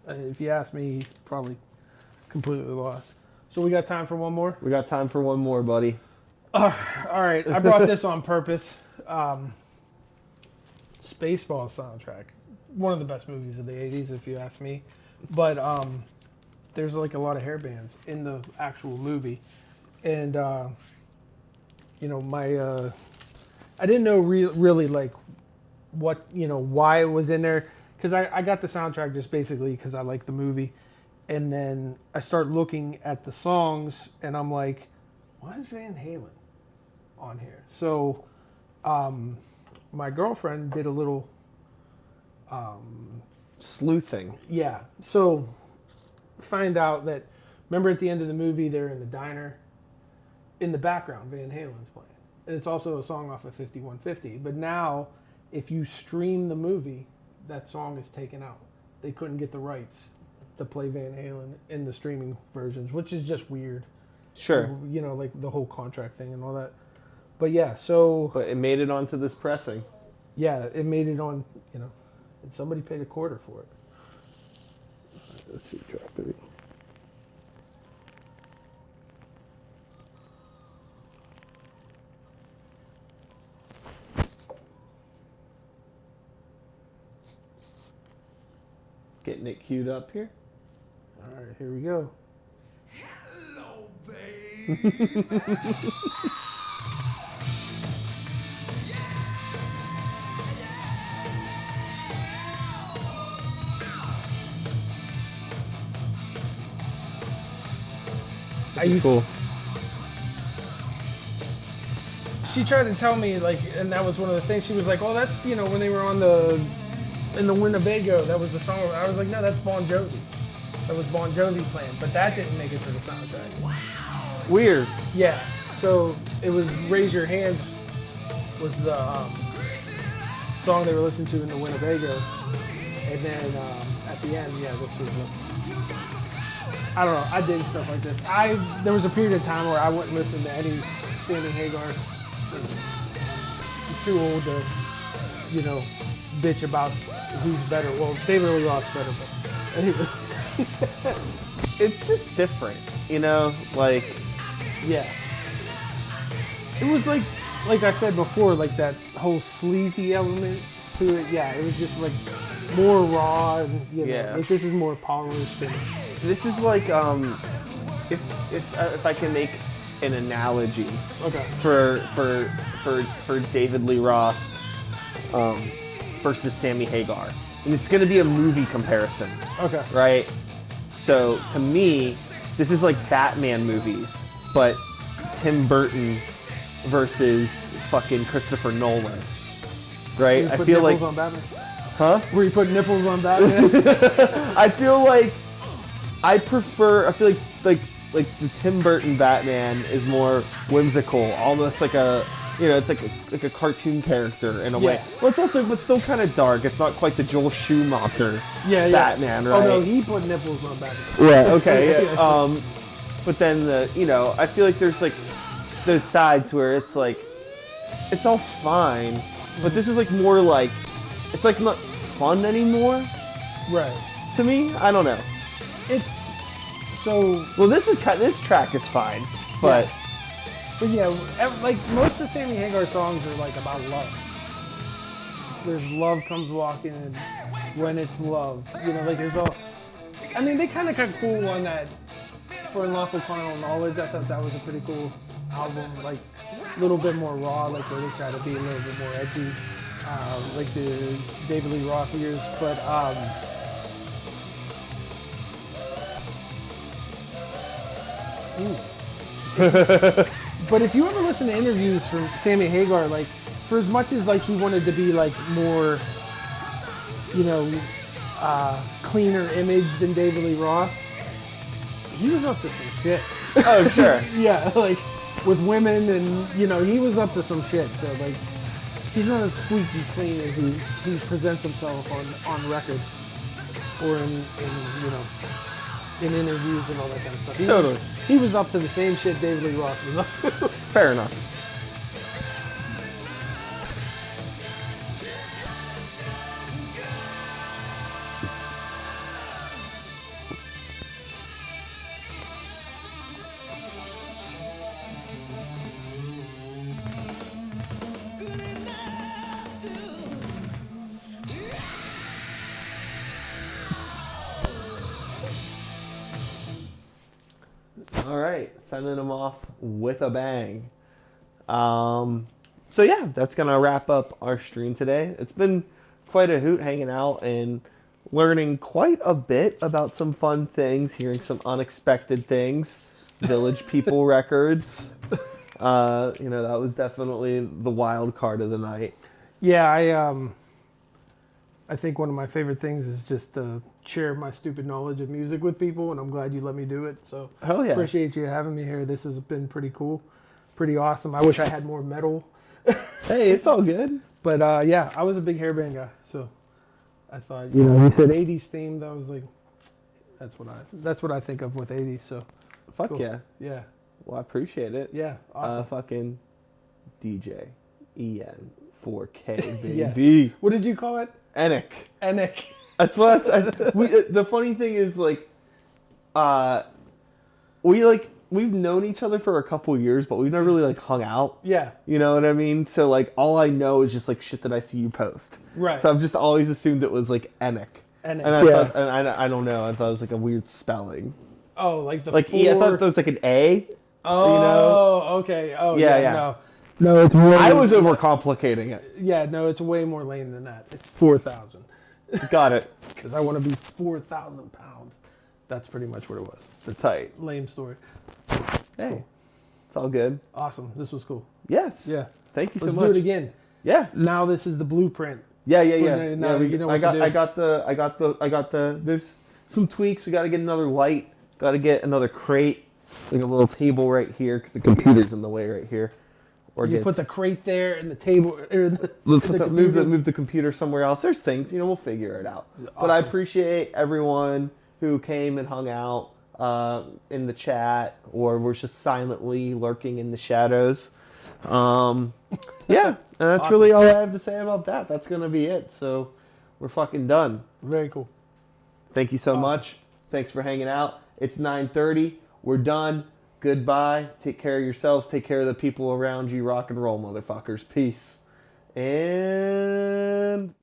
If you ask me, he's probably completely lost. So we got time for one more? We got time for one more, buddy. All right, I brought this on purpose. Spaceball soundtrack. One of the best movies of the 80s, if you ask me. But there's like a lot of hair bands in the actual movie. And, you know, I didn't know really like what, you know, why it was in there. Because I got the soundtrack just basically because I like the movie. And then I start looking at the songs and I'm like, why is Van Halen on here? So my girlfriend did a little Sleuthing. yeah. So find out that, remember at the end of the movie, they're in the diner. In the background, Van Halen's playing. And it's also a song off of 5150. But now, if you stream the movie, that song is taken out. They couldn't get the rights to play Van Halen in the streaming versions, which is just weird. Sure. You know, like the whole contract thing and all that. But yeah, so But it made it onto this pressing. yeah, it made it on, you know, and somebody paid a quarter for it. Let's see, track 3. Getting it queued up here. All right, here we go. Hello, babe. I used Cool. She tried to tell me, like, and that was one of the things. She was like, "Oh, that's, you know, when they were on in the Winnebago, that was the song." I was like, "No, that's Bon Jovi. That was Bon Jovi playing, but that didn't make it to the soundtrack." Weird. Yeah. So it was "Raise Your Hand" was the song they were listening to in the Winnebago, and then at the end, yeah, this was I don't know. I did stuff like this. There was a period of time where I wouldn't listen to any Sammy Hagar. I'm too old to, you know, bitch about who's better. Well, David Lee Roth's better, but anyway. It's just different, you know? Like, Yeah. It was like I said before, like that whole sleazy element to it. Yeah, it was just like more raw and, you know, Yeah. like this is more polished and this is like, if I can make an analogy okay. for David Lee Roth versus Sammy Hagar. And it's going to be a movie comparison, Okay. right? So to me, this is like Batman movies, but Tim Burton versus fucking Christopher Nolan, right? You I put feel like, nipples on Batman? huh? Where you put nipples on Batman? I feel like I feel like the Tim Burton Batman is more whimsical, almost like a, you know, it's like a cartoon character in a way. Yeah. Well, it's also, but still kind of dark. It's not quite the Joel Schumacher Yeah, Batman, right? Oh no, he put nipples on Batman. Yeah. Okay. Yeah. But then you know, I feel like there's like those sides where it's like it's all fine, but this is like more like it's like not fun anymore Right. to me. I don't know. It's so, Well, this track is fine, but but yeah, like most of Sammy Hagar songs are like about love. There's love comes walking, and when it's love, you know, like there's all. I mean, they kind of got cool on that for Unlawful Carnal Knowledge. I thought that was a pretty cool album, like a little bit more raw, like where they try to be a little bit more edgy, like the David Lee Roth years. But but if you ever listen to interviews from Sammy Hagar, like for as much as like he wanted to be like more, you know, cleaner image than David Lee Roth, he was up to some shit. oh sure. Yeah, like with women and, you know, he was up to some shit. So like he's not as squeaky clean as he presents himself on record or in you know, in interviews and all that kind of stuff. Totally. He was up to the same shit David Lee Roth was up to. Fair enough. All right, sending them off with a bang. So yeah, that's gonna wrap up our stream today. It's been quite a hoot hanging out and learning quite a bit about some fun things, hearing some unexpected things, Village People records. That was definitely the wild card of the night. Yeah, I think one of my favorite things is just to share my stupid knowledge of music with people, and I'm glad you let me do it. So Hell yeah. appreciate you having me here. This has been pretty cool, pretty awesome. I wish I had more metal, Hey, it's all good. but yeah, I was a big hairband guy, so I thought you said 80s themed. I was like, that's what I think of with 80s. So Fuck cool. yeah. Yeah, Well, I appreciate it. yeah, awesome. Fucking DJ EN4K, Yes. baby. What did you call it? Enic. Enic. That's what the funny thing is, like, we've known each other for a couple years, but we've never really like hung out. Yeah. You know what I mean? So like all I know is just like shit that I see you post. Right. So I've just always assumed it was like Enic. Enic. And I thought, and I don't know, I thought it was like a weird spelling. Oh, like the Like four... I thought there was like an A. Oh, okay. Oh, Yeah, yeah. yeah. No, it's more. I was overcomplicating it. Yeah, no, it's way more lame than that. It's 4,000. Got it. Because I want to be 4,000 pounds. That's pretty much what it was. The tight. Lame story. Hey, cool. it's all good. Awesome. This was cool. Yes. Yeah. Thank you so Let's much. do it again. Yeah. Now this is the blueprint. Yeah. Now you know what to do. I got the. There's some tweaks. We got to get another light. Got to get another crate, like a little table right here, because the computer's in the way right here. Or You put the crate there and the table. move the computer somewhere else. There's things, we'll figure it out. Awesome. But I appreciate everyone who came and hung out in the chat, or was just silently lurking in the shadows. Yeah, and that's Awesome. really all I have to say about that. That's gonna be it. So we're fucking done. Very cool. Thank you so Awesome. much. Thanks for hanging out. It's 9:30. We're done. Goodbye. Take care of yourselves. Take care of the people around you. Rock and roll, motherfuckers. Peace. And...